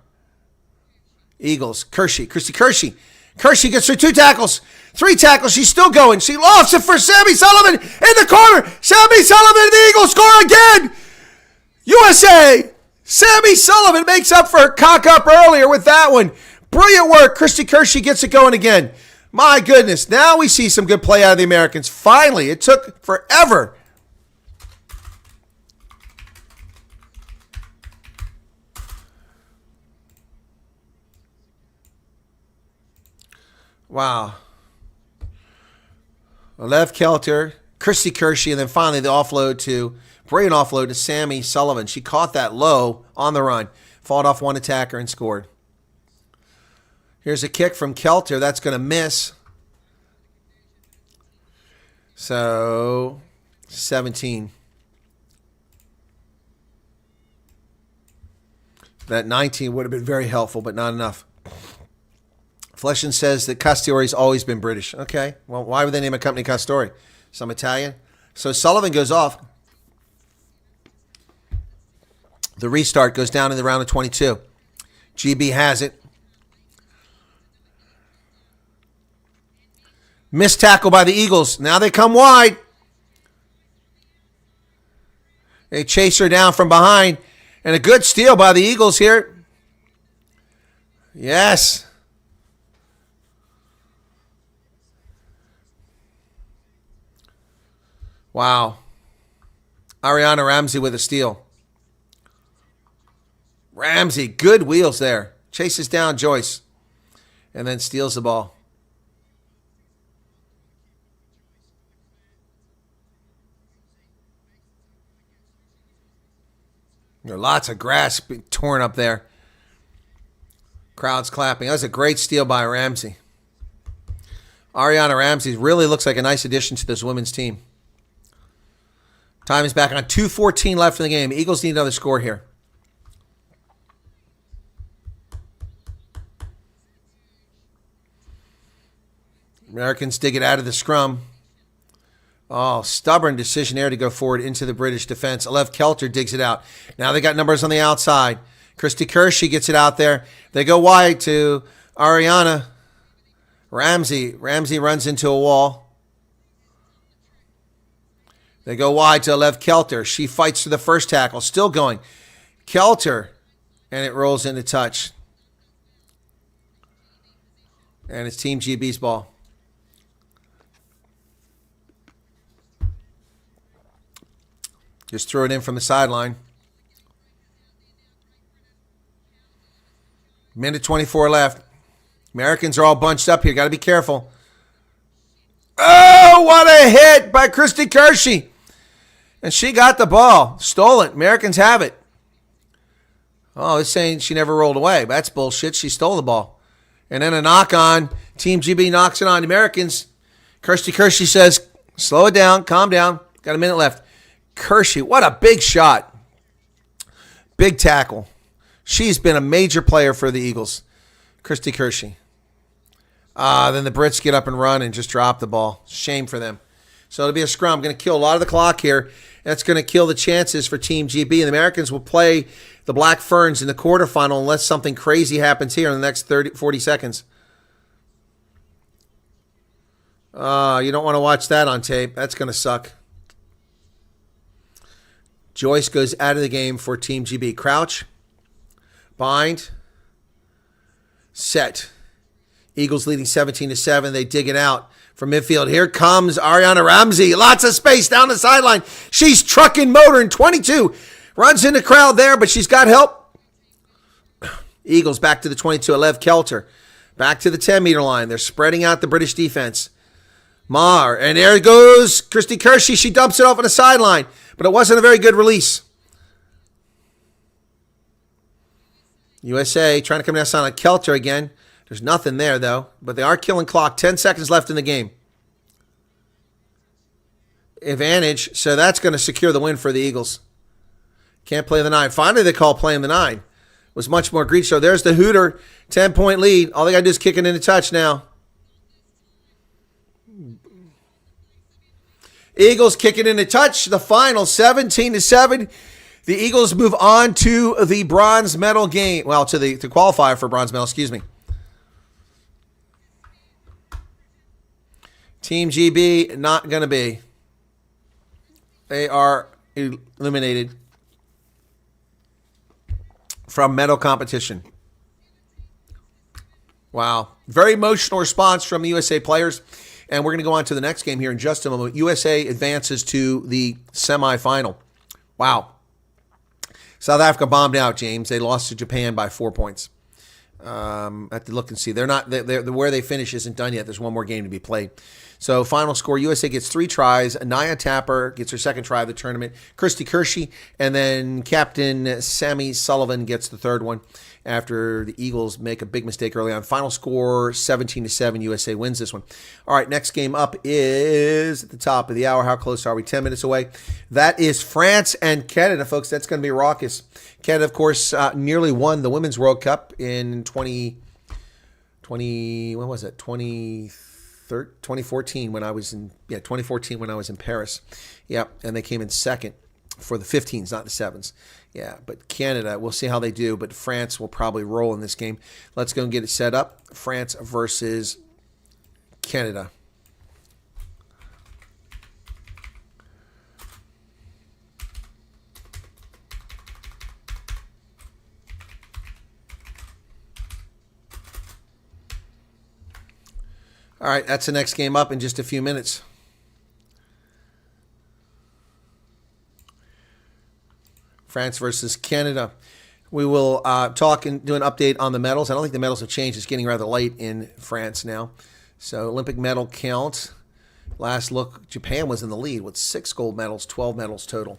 Eagles. Christy Kershey. Kershey gets her 2 tackles. 3 tackles. She's still going. She lofts it for Sammy Sullivan in the corner. Sammy Sullivan, the Eagles score again. USA. Sammy Sullivan makes up for her cock up earlier with that one. Brilliant work. Christy Kershey gets it going again. My goodness. Now we see some good play out of the Americans. Finally. It took forever. Wow. Lev Kelter, Christy Kershey, and then finally the brilliant offload to Sammy Sullivan. She caught that low on the run, fought off one attacker and scored. Here's a kick from Kelter. That's going to miss. So, 17. That 19 would have been very helpful, but not enough. Fleshin says that Castiori's always been British. Okay, well, why would they name a company Castori? Some Italian? So Sullivan goes off. The restart goes down in the round of 22. GB has it. Missed tackle by the Eagles. Now they come wide. They chase her down from behind. And a good steal by the Eagles here. Yes. Wow. Ariana Ramsey with a steal. Ramsey, good wheels there. Chases down Joyce. And then steals the ball. There are lots of grass being torn up there. Crowd's clapping. That was a great steal by Ramsey. Ariana Ramsey really looks like a nice addition to this women's team. Time is back on 2:14 left in the game. Eagles need another score here. Americans dig it out of the scrum. Oh, stubborn decision there to go forward into the British defense. Alev Kelter digs it out. Now they got numbers on the outside. Christy Kershey gets it out there. They go wide to Ariana Ramsey. Ramsey runs into a wall. They go wide to Alev Kelter. She fights for the first tackle. Still going. Kelter. And it rolls into touch. And it's Team GB's ball. Just throw it in from the sideline. Minute 24 left. Americans are all bunched up here. Got to be careful. Oh, what a hit by Christy Kershey. And she got the ball. Stole it. Americans have it. Oh, it's saying she never rolled away. That's bullshit. She stole the ball. And then a knock on. Team GB knocks it on. The Americans. Christy Kershey says, slow it down. Calm down. Got a minute left. Kershey, what a big shot. Big tackle. She's been a major player for the Eagles. Christy Kershey. Then the Brits get up and run and just drop the ball. Shame for them. So it'll be a scrum. Going to kill a lot of the clock here. That's going to kill the chances for Team GB. And the Americans will play the Black Ferns in the quarterfinal unless something crazy happens here in the next 40 seconds. You don't want to watch that on tape. That's going to suck. Joyce goes out of the game for Team GB. Crouch. Bind. Set. Eagles leading 17-7. They dig it out from midfield. Here comes Ariana Ramsey. Lots of space down the sideline. She's trucking motor in 22. Runs in the crowd there, but she's got help. Eagles back to the 22. Alev Kelter. Back to the 10-meter line. They're spreading out the British defense. Mar. And there goes Christy Kershey. She dumps it off on the sideline. But it wasn't a very good release. USA trying to come down on Kelter again. There's nothing there, though. But they are killing clock. 10 seconds left in the game. Advantage. So that's going to secure the win for the Eagles. Can't play the 9. Finally, they call playing the 9. It was much more greedy. So there's the Hooter. 10-point lead. All they got to do is kick it into touch now. Eagles kicking into touch. The final 17-7. The Eagles move on to the bronze medal game. Well, to qualify for bronze medal, excuse me. Team GB, not going to be. They are eliminated from medal competition. Wow. Very emotional response from the USA players. And we're going to go on to the next game here in just a moment. USA advances to the semifinal. Wow. South Africa bombed out, James. They lost to Japan by 4 points. I have to look and see. They're where they finish isn't done yet. There's one more game to be played. So final score, USA gets 3 tries. Anaya Tapper gets her second try of the tournament. Christy Kershey, and then Captain Sammy Sullivan gets the third one after the Eagles make a big mistake early on. Final score, 17-7. USA wins this one. All right, next game up is at the top of the hour. How close are we? 10 minutes away. That is France and Canada, folks. That's going to be raucous. Canada, of course, nearly won the Women's World Cup in 2014 when I was in 2014 when I was in Paris. Yep, and they came in second for the 15s, not the 7s. Yeah, but Canada, we'll see how they do, but France will probably roll in this game. Let's go and get it set up. France versus Canada. All right, that's the next game up in just a few minutes. France versus Canada. We will talk and do an update on the medals. I don't think the medals have changed. It's getting rather late in France now. So Olympic medal count. Last look, Japan was in the lead with 6 gold medals, 12 medals total.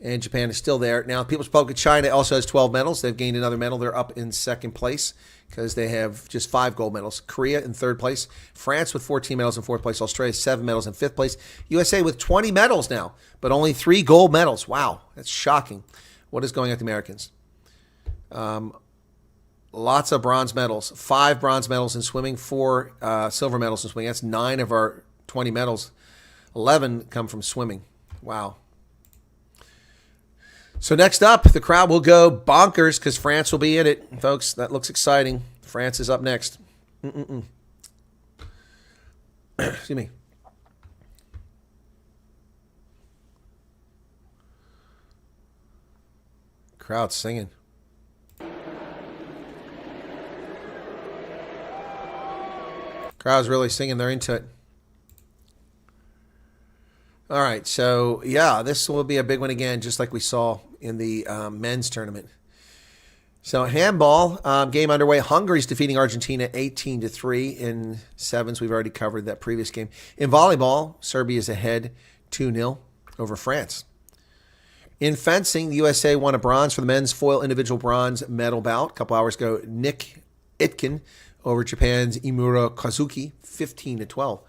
And Japan is still there. Now, People's Republic of China also has 12 medals. They've gained another medal. They're up in second place because they have just 5 gold medals. Korea in third place. France with 14 medals in fourth place. Australia 7 medals in fifth place. USA with 20 medals now, but only 3 gold medals. Wow, that's shocking. What is going on with the Americans? Lots of bronze medals. 5 bronze medals in swimming, 4 silver medals in swimming. That's 9 of our 20 medals. 11 come from swimming. Wow. So next up, the crowd will go bonkers because France will be in it. Folks, that looks exciting. France is up next. Excuse me. Crowd's singing. Crowd's really singing. They're into it. All right, so yeah, this will be a big one again, just like we saw in the men's tournament. So handball game underway. Hungary's defeating Argentina 18-3 in sevens. We've already covered that previous game. In volleyball, Serbia's ahead 2-0 over France. In fencing, the USA won a bronze for the men's foil individual bronze medal bout. A couple hours ago, Nick Itkin over Japan's Imura Kazuki 15-12.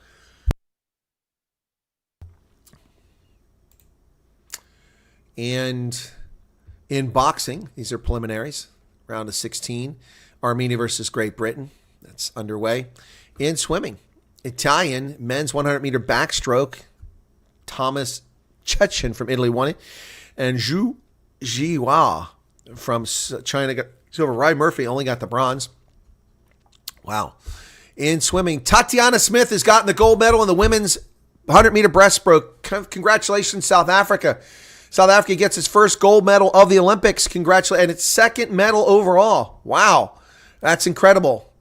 And in boxing, these are preliminaries, round of 16, Armenia versus Great Britain. That's underway. In swimming, Italian men's 100-meter backstroke, Thomas Chechen from Italy won it. And Zhu Jihua from China got silver. Ryan Murphy only got the bronze. Wow. In swimming, Tatiana Smith has gotten the gold medal in the women's 100-meter breaststroke. Congratulations, South Africa. South Africa gets its first gold medal of the Olympics. Congratulations. And its second medal overall. Wow. That's incredible.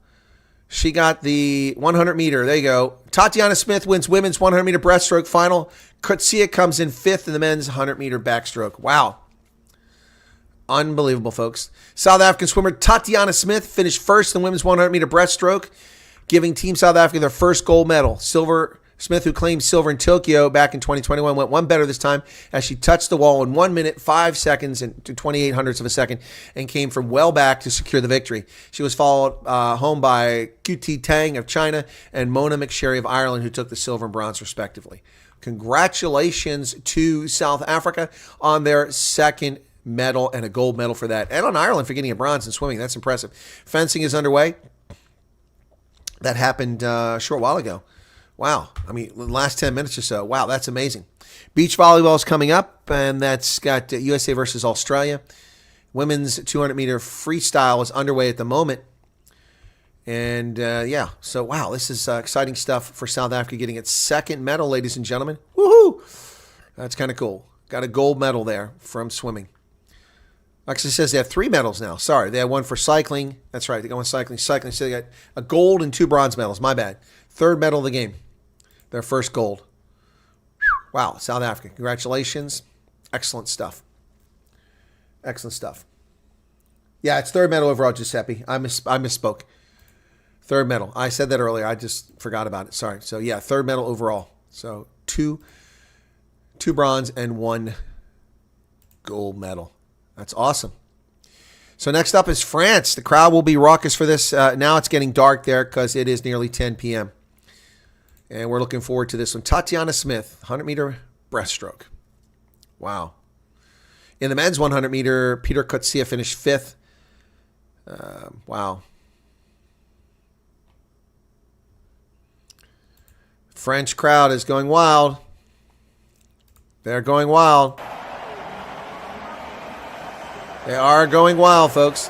She got the 100-meter. There you go. Tatiana Smith wins women's 100-meter breaststroke final. Kutsia comes in fifth in the men's 100-meter backstroke. Wow. Unbelievable, folks. South African swimmer Tatiana Smith finished first in the women's 100-meter breaststroke, giving Team South Africa their first gold medal. Smith, who claimed silver in Tokyo back in 2021, went one better this time as she touched the wall in 1 minute, 5 seconds, and to 28 hundredths of a second, and came from well back to secure the victory. She was followed home by QT Tang of China and Mona McSherry of Ireland, who took the silver and bronze respectively. Congratulations to South Africa on their second medal and a gold medal for that. And on Ireland for getting a bronze in swimming. That's impressive. Fencing is underway. That happened a short while ago. Wow. I mean, the last 10 minutes or so. Wow, that's amazing. Beach volleyball is coming up, and that's got USA versus Australia. Women's 200-meter freestyle is underway at the moment. And, yeah, so, wow, this is exciting stuff for South Africa getting its second medal, ladies and gentlemen. Woohoo! That's kind of cool. Got a gold medal there from swimming. Actually, it says they have 3 medals now. Sorry, they have one for cycling. That's right, they got one cycling. So they got a gold and 2 bronze medals. My bad. Third medal of the game. Their first gold. Wow, South Africa. Congratulations. Excellent stuff. Excellent stuff. Yeah, it's third medal overall, Giuseppe. I misspoke. Third medal. I said that earlier. I just forgot about it. Sorry. So, yeah, third medal overall. So, two bronze and 1 gold medal. That's awesome. So, next up is France. The crowd will be raucous for this. Now it's getting dark there because it is nearly 10 p.m. And we're looking forward to this one. Tatiana Smith, 100-meter breaststroke. Wow. In the men's 100-meter, Peter Kutsia finished 5th. Wow. French crowd is going wild. They're going wild. They are going wild, folks.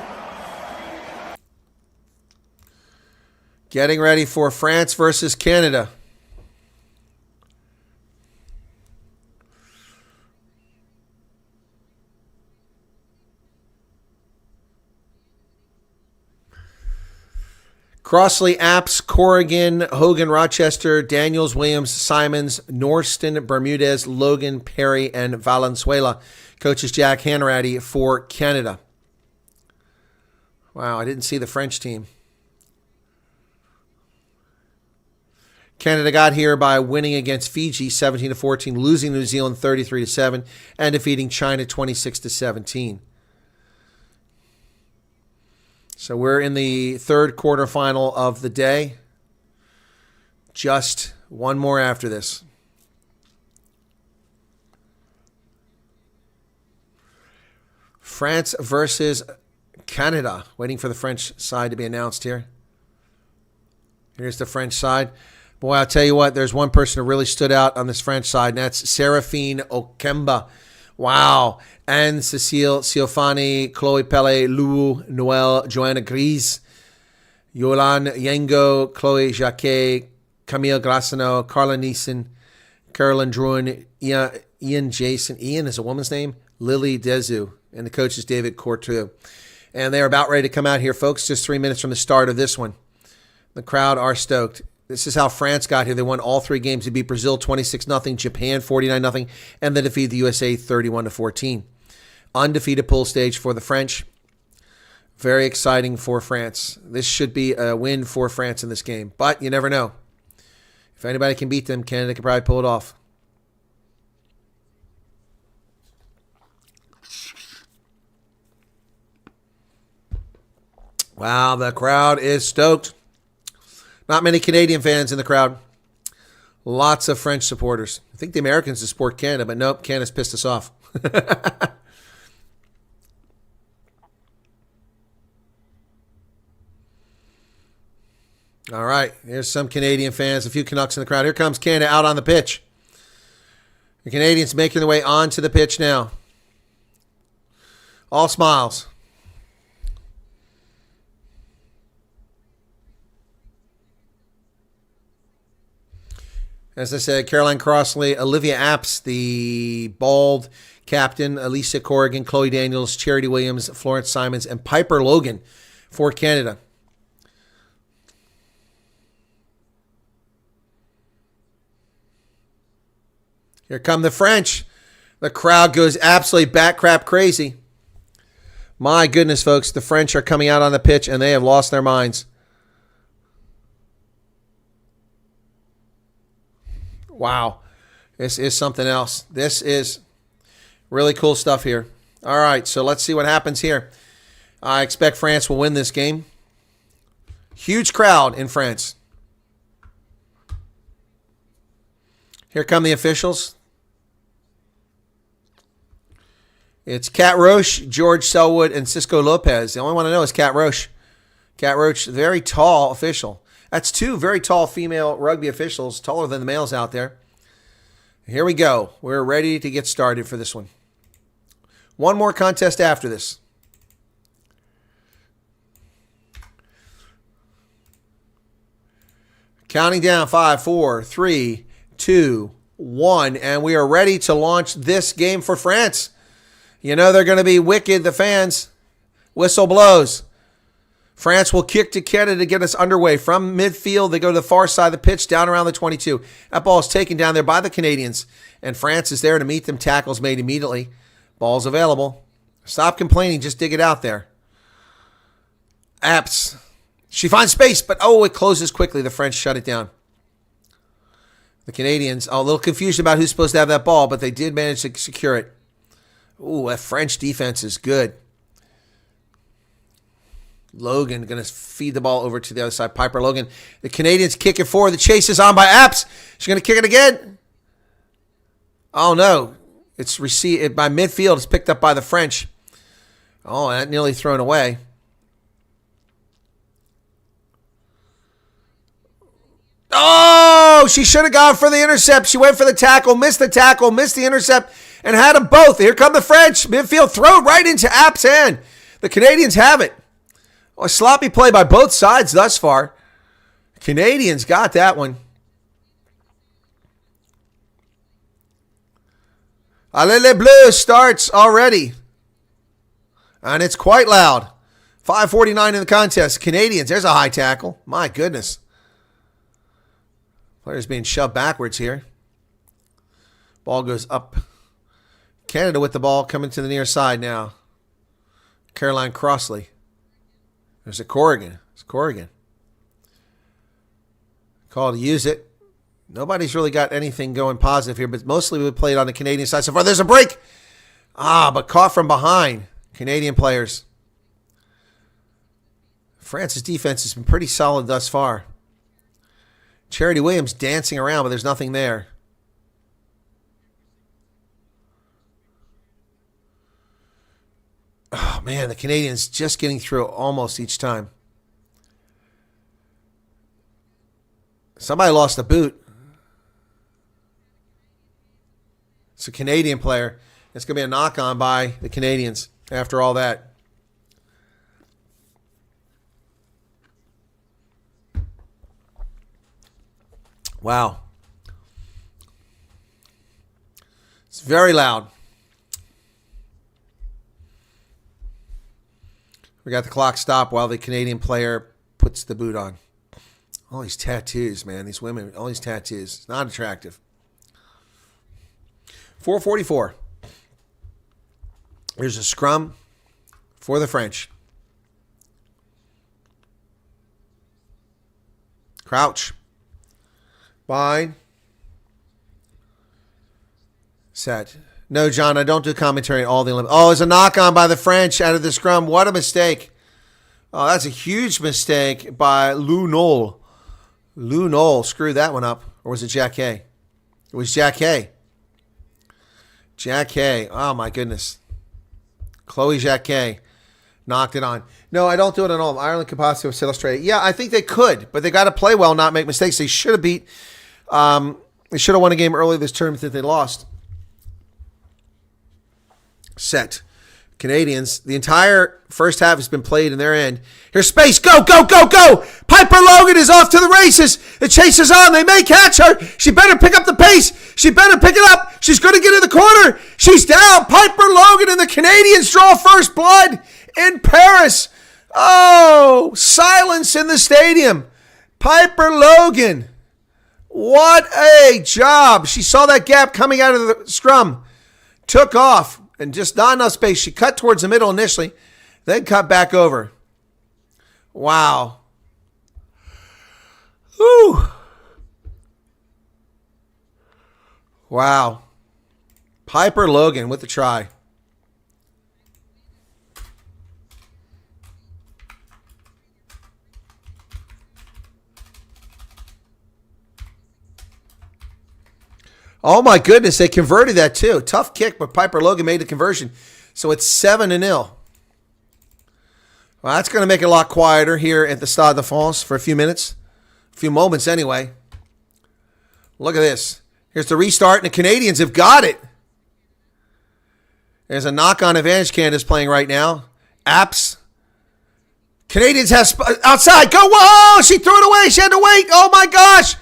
Getting ready for France versus Canada. Crossley, Apps, Corrigan, Hogan, Rochester, Daniels, Williams, Simons, Norston, Bermudez, Logan, Perry, and Valenzuela. Coaches Jack Hanratty for Canada. Wow, I didn't see the French team. Canada got here by winning against Fiji 17-14, losing New Zealand 33-7, and defeating China 26-17. So we're in the third quarterfinal of the day. Just one more after this. France versus Canada. Waiting for the French side to be announced here. Here's the French side. Boy, I'll tell you what, there's one person who really stood out on this French side, and that's Seraphine Okemba. Wow. And Cecile Siofani, Chloe Pelle, Lou Noel, Joanna Grise, Yolande Yengo, Chloe Jacquet, Camille Grassano, Carla Neeson, Carolyn Druin, Ian Jason. Ian is a woman's name. Lily Dezu. And the coach is David Courtois. And they're about ready to come out here, folks. Just 3 minutes from the start of this one. The crowd are stoked. This is how France got here. They won all 3 games. They beat Brazil 26-0, Japan 49-0, and they defeated the USA 31-14. Undefeated pool stage for the French. Very exciting for France. This should be a win for France in this game, but you never know. If anybody can beat them, Canada can probably pull it off. Wow, the crowd is stoked. Not many Canadian fans in the crowd. Lots of French supporters. I think the Americans support Canada, but nope, Canada's pissed us off. All right, here's some Canadian fans, a few Canucks in the crowd. Here comes Canada out on the pitch. The Canadians making their way onto the pitch now. All smiles. As I said, Caroline Crossley, Olivia Apps, the bald captain, Alicia Corrigan, Chloe Daniels, Charity Williams, Florence Simons, and Piper Logan for Canada. Here come the French. The crowd goes absolutely bat crap crazy. My goodness, folks, the French are coming out on the pitch, and they have lost their minds. Wow, this is something else. This is really cool stuff here. All right, so let's see what happens here. I expect France will win this game. Huge crowd in France. Here come the officials. It's Kat Roche, George Selwood, and Cisco Lopez. The only one I know is Kat Roche. Kat Roche, very tall official. That's 2 very tall female rugby officials, taller than the males out there. Here we go. We're ready to get started for this one. One more contest after this. Counting down, 5, 4, 3, 2, 1, and we are ready to launch this game for France. You know they're going to be wicked, the fans. Whistle blows. France will kick to Canada to get us underway. From midfield, they go to the far side of the pitch, down around the 22. That ball is taken down there by the Canadians, and France is there to meet them. Tackles made immediately. Ball's available. Stop complaining. Just dig it out there. Apps. She finds space, but it closes quickly. The French shut it down. The Canadians, a little confusion about who's supposed to have that ball, but they did manage to secure it. Ooh, that French defense is good. Logan going to feed the ball over to the other side. Piper Logan. The Canadians kick it forward. The chase is on by Apps. She's going to kick it again. Oh, no. It's received by midfield. It's picked up by the French. Oh, that nearly thrown away. Oh, she should have gone for the intercept. She went for the tackle, missed the intercept, and had them both. Here come the French. Midfield thrown right into Apps' hand. The Canadians have it. A sloppy play by both sides thus far. Canadians got that one. Allez les Bleus starts already. And it's quite loud. 5:49 in the contest. Canadians, there's a high tackle. My goodness. Players being shoved backwards here. Ball goes up. Canada with the ball coming to the near side now. Caroline Crossley. There's a Corrigan. It's Corrigan. Call to use it. Nobody's really got anything going positive here, but mostly we played on the Canadian side so far. There's a break. But caught from behind. Canadian players. France's defense has been pretty solid thus far. Charity Williams dancing around, but there's nothing there. Oh, man, the Canadians just getting through almost each time. Somebody lost a boot. It's a Canadian player. It's going to be a knock-on by the Canadians after all that. Wow. It's very loud. We got the clock stop while the Canadian player puts the boot on. All these tattoos, man. These women, all these tattoos. It's not attractive. 4:44. Here's a scrum for the French. Crouch. Bind. Set. No, John, I don't do commentary on all the Olympics. Oh, it's a knock-on by the French out of the scrum. What a mistake. Oh, that's a huge mistake by Lou Noel. Lou Noel screwed that one up. Or was it Jacquet? It was Jacquet. Jacquet. Oh, my goodness. Chloe Jacquet knocked it on. No, I don't do it at all. Ireland could possibly have Australia. Yeah, I think they could, but they got to play well, not make mistakes. They should have beat. They should have won a game early this tournament that they lost. Set. Canadians, the entire first half has been played in their end. Here's space. Go, go, go, go. Piper Logan is off to the races. The chase is on. They may catch her. She better pick up the pace. She better pick it up. She's going to get in the corner. She's down. Piper Logan and the Canadians draw first blood in Paris. Oh, silence in the stadium. Piper Logan. What a job. She saw that gap coming out of the scrum. Took off. And just not enough space. She cut towards the middle initially, then cut back over. Wow. Whew. Wow. Piper Logan with the try. Oh, my goodness. They converted that, too. Tough kick, but Piper Logan made the conversion. So it's 7-0. Well, that's going to make it a lot quieter here at the Stade de France for a few minutes. A few moments, anyway. Look at this. Here's the restart, and the Canadians have got it. There's a knock-on advantage Canada's playing right now. Apps. Canadians have outside. Go. Whoa! She threw it away. She had to wait. Oh, my gosh.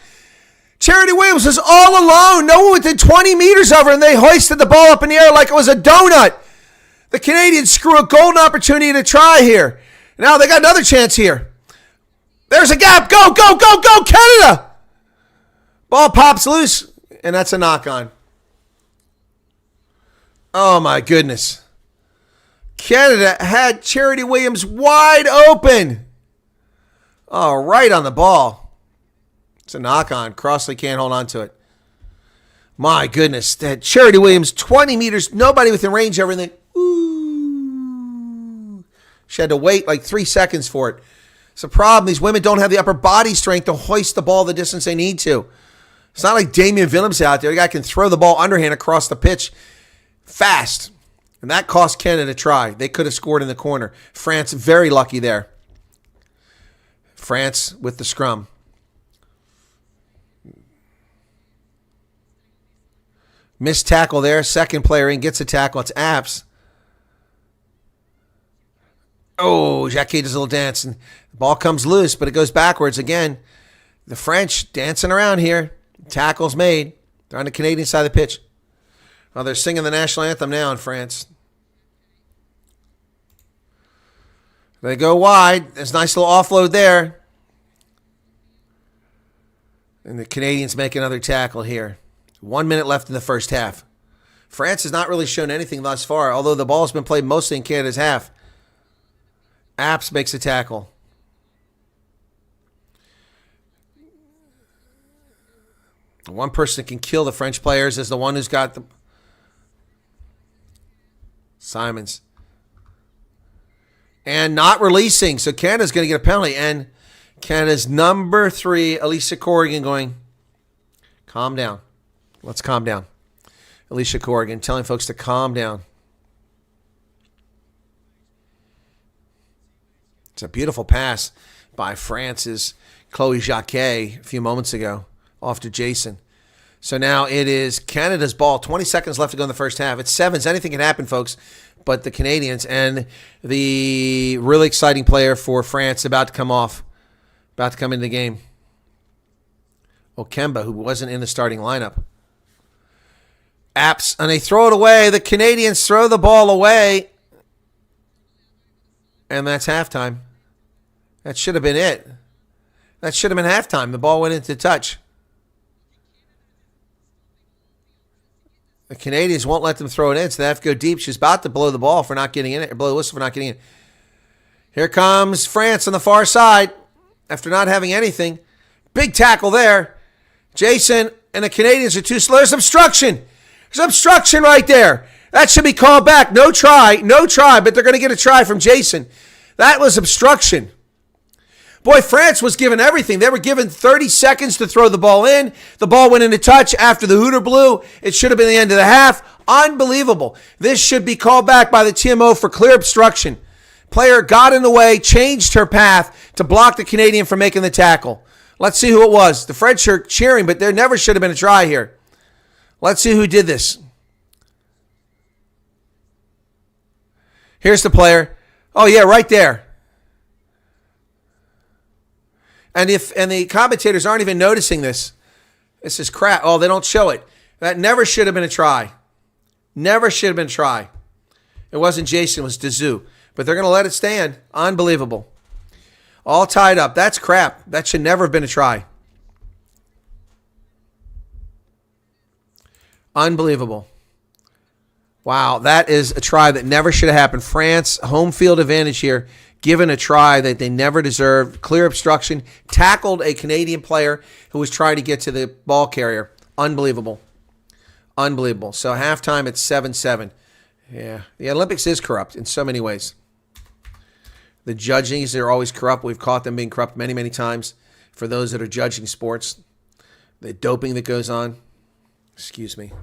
Charity Williams was all alone. No one within 20 meters of her, and they hoisted the ball up in the air like it was a donut. The Canadians screw a golden opportunity to try here. Now they got another chance here. There's a gap. Go, go, go, go, Canada. Ball pops loose, and that's a knock-on. Oh, my goodness. Canada had Charity Williams wide open. Oh, right on the ball. It's a knock-on. Crossley can't hold on to it. My goodness. That Charity Williams, 20 meters, nobody within range of everything. Ooh. She had to wait like 3 seconds for it. It's a problem. These women don't have the upper body strength to hoist the ball the distance they need to. It's not like Damien Willems out there. The guy can throw the ball underhand across the pitch fast. And that cost Canada a try. They could have scored in the corner. France very lucky there. France with the scrum. Missed tackle there. Second player in gets a tackle. It's Apps. Oh, Jacquet does a little dance. And the ball comes loose, but it goes backwards again. The French dancing around here. Tackle's made. They're on the Canadian side of the pitch. Oh, they're singing the national anthem now in France. They go wide. There's a nice little offload there. And the Canadians make another tackle here. 1 minute left in the first half. France has not really shown anything thus far, although the ball's been played mostly in Canada's half. Apps makes a tackle. One person that can kill the French players is the one who's got the... Simons. And not releasing, so Canada's going to get a penalty. And Canada's number 3, Alicia Corrigan, going, calm down. Let's calm down. Alicia Corrigan telling folks to calm down. It's a beautiful pass by France's Chloe Jacquet a few moments ago off to Jason. So now it is Canada's ball. 20 seconds left to go in the first half. It's sevens. Anything can happen, folks. But the Canadians and the really exciting player for France about to come off, about to come into the game. Okemba, who wasn't in the starting lineup. Apps, and they throw it away. The Canadians throw the ball away. And that's halftime. That should have been it. That should have been halftime. The ball went into touch. The Canadians won't let them throw it in, so they have to go deep. She's about to blow the ball for not getting in it, or blow the whistle for not getting in. Here comes France on the far side after not having anything. Big tackle there. Jason and the Canadians are too slow. There's obstruction. There's obstruction right there. That should be called back. No try, but they're going to get a try from Jason. That was obstruction. Boy, France was given everything. They were given 30 seconds to throw the ball in. The ball went into touch after the hooter blew. It should have been the end of the half. Unbelievable. This should be called back by the TMO for clear obstruction. Player got in the way, changed her path to block the Canadian from making the tackle. Let's see who it was. The French are cheering, but there never should have been a try here. Let's see who did this. Here's the player. Oh, yeah, right there. And the commentators aren't even noticing this. This is crap. Oh, they don't show it. That never should have been a try. Never should have been a try. It wasn't Jason, it was Dezou. But they're going to let it stand. Unbelievable. All tied up. That's crap. That should never have been a try. Unbelievable. Wow, that is a try that never should have happened. France, home field advantage here, given a try that they never deserved. Clear obstruction. Tackled a Canadian player who was trying to get to the ball carrier. Unbelievable. Unbelievable. So halftime, it's 7-7. Yeah, the Olympics is corrupt in so many ways. The judgings are always corrupt. We've caught them being corrupt many, many times. For those that are judging sports, the doping that goes on. Excuse me.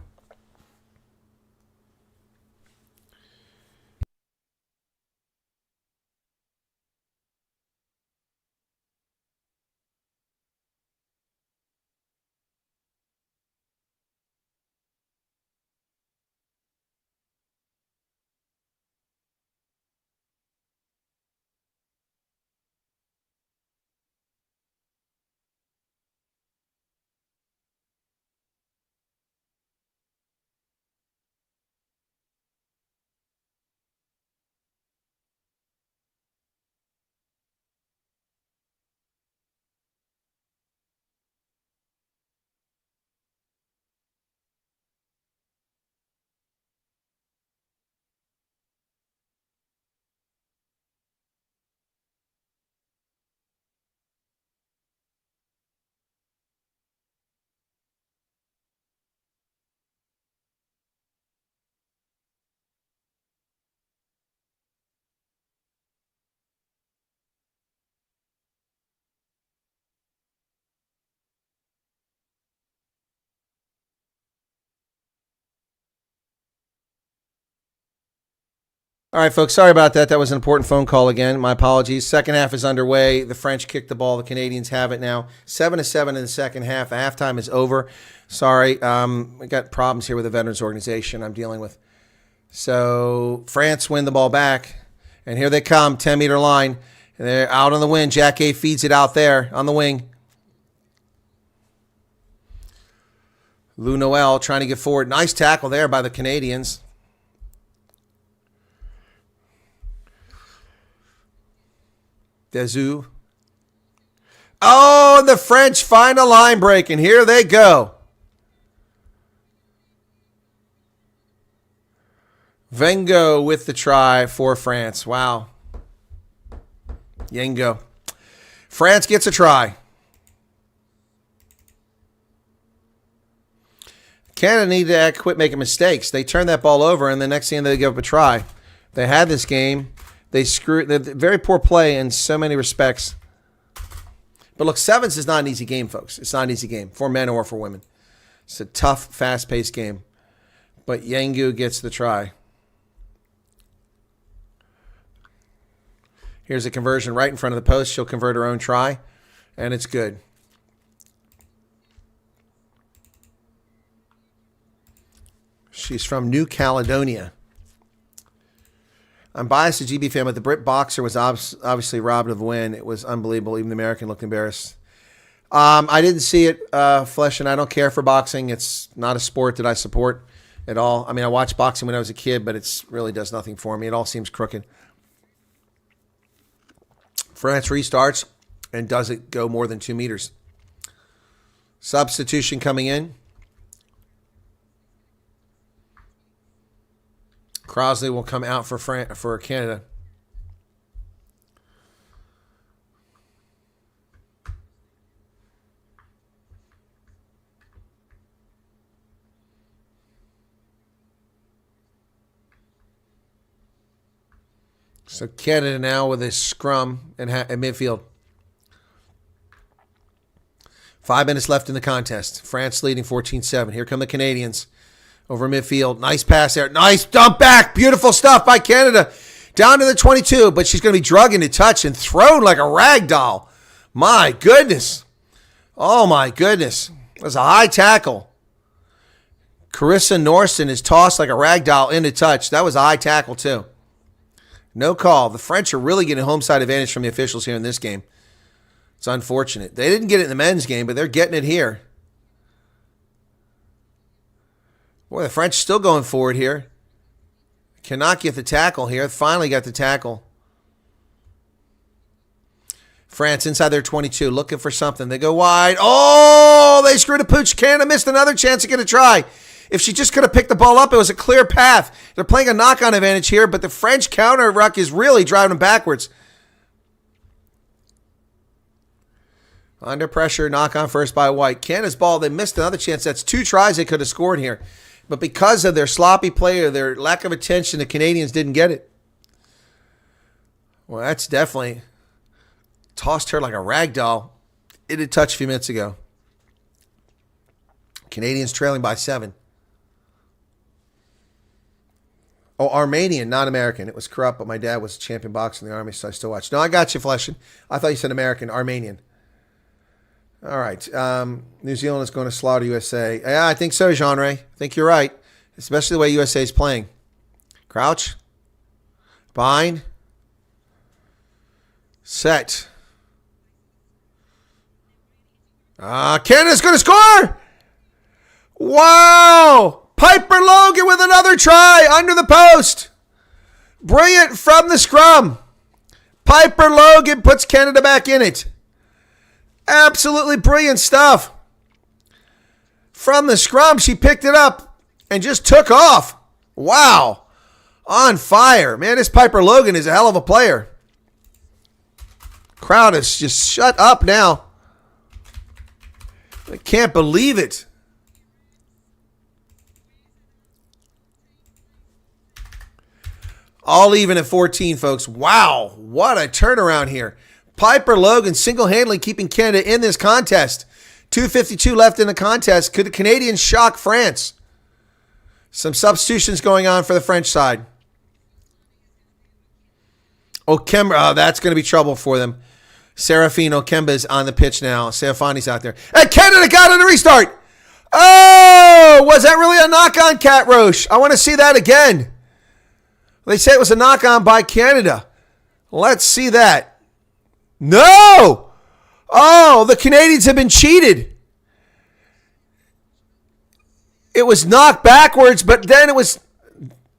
All right, folks, sorry about that. That was an important phone call again. My apologies. Second half is underway. The French kicked the ball. The Canadians have it now. 7-7 in the second half. Halftime is over. Sorry, we got problems here with the Veterans Organization I'm dealing with. So France win the ball back, and here they come, 10-meter line. And they're out on the wing. Jacquet feeds it out there on the wing. Lou Noel trying to get forward. Nice tackle there by the Canadians. Dezou. Oh, the French find a line break, and here they go. Vengo with the try for France. Wow. Yengo. France gets a try. Canada need to quit making mistakes. They turn that ball over, and the next thing they give up a try. They had this game. They're very poor play in so many respects. But look, sevens is not an easy game, folks. It's not an easy game for men or for women. It's a tough, fast-paced game. But Yengu gets the try. Here's a conversion right in front of the post. She'll convert her own try. And it's good. She's from New Caledonia. I'm biased to GB fan, but the Brit boxer was obviously robbed of a win. It was unbelievable. Even the American looked embarrassed. I didn't see it, Flesh, and I don't care for boxing. It's not a sport that I support at all. I mean, I watched boxing when I was a kid, but it really does nothing for me. It all seems crooked. France restarts, and does it go more than 2 meters? Substitution coming in. Crosley will come out for Canada. So Canada now with a scrum in midfield. 5 minutes left in the contest. France leading 14-7. Here come the Canadians. Over midfield. Nice pass there. Nice dump back. Beautiful stuff by Canada. Down to the 22, but she's going to be drugged into touch and thrown like a rag doll. My goodness. Oh, my goodness. It was a high tackle. Carissa Norson is tossed like a rag doll into touch. That was a high tackle, too. No call. The French are really getting home side advantage from the officials here in this game. It's unfortunate. They didn't get it in the men's game, but they're getting it here. Boy, the French still going forward here. Cannot get the tackle here. Finally got the tackle. France inside their 22, looking for something. They go wide. Oh, they screwed a pooch. Canada missed another chance to get a try. If she just could have picked the ball up, it was a clear path. They're playing a knock-on advantage here, but the French counter ruck is really driving them backwards. Under pressure, knock-on first by White. Canada's ball, they missed another chance. That's 2 tries they could have scored here. But because of their sloppy play or their lack of attention, the Canadians didn't get it. Well, that's definitely tossed her like a rag doll. It had touched a few minutes ago. Canadians trailing by 7. Oh, Armenian, not American. It was corrupt, but my dad was a champion boxer in the Army, so I still watch. No, I got you, Fleshin. I thought you said American, Armenian. All right. New Zealand is going to slaughter USA. Yeah, I think so, Jean-Ray. I think you're right, especially the way USA is playing. Crouch. Bind. Set. Canada's going to score! Wow! Piper Logan with another try under the post. Brilliant from the scrum. Piper Logan puts Canada back in it. Absolutely brilliant stuff. From the scrum, she picked it up and just took off. Wow. On fire. Man, this Piper Logan is a hell of a player. Crowd is just shut up now. I can't believe it. All even at 14, folks. Wow. What a turnaround here. Piper Logan single-handedly keeping Canada in this contest. 2:52 left in the contest. Could the Canadians shock France? Some substitutions going on for the French side. Okemba, that's going to be trouble for them. Seraphine Okemba is on the pitch now. Serafani's out there. And Canada got on a restart. Oh, was that really a knock-on, Cat Roche? I want to see that again. They say it was a knock-on by Canada. Let's see that. No! Oh, the Canadians have been cheated. It was knocked backwards, but then it was...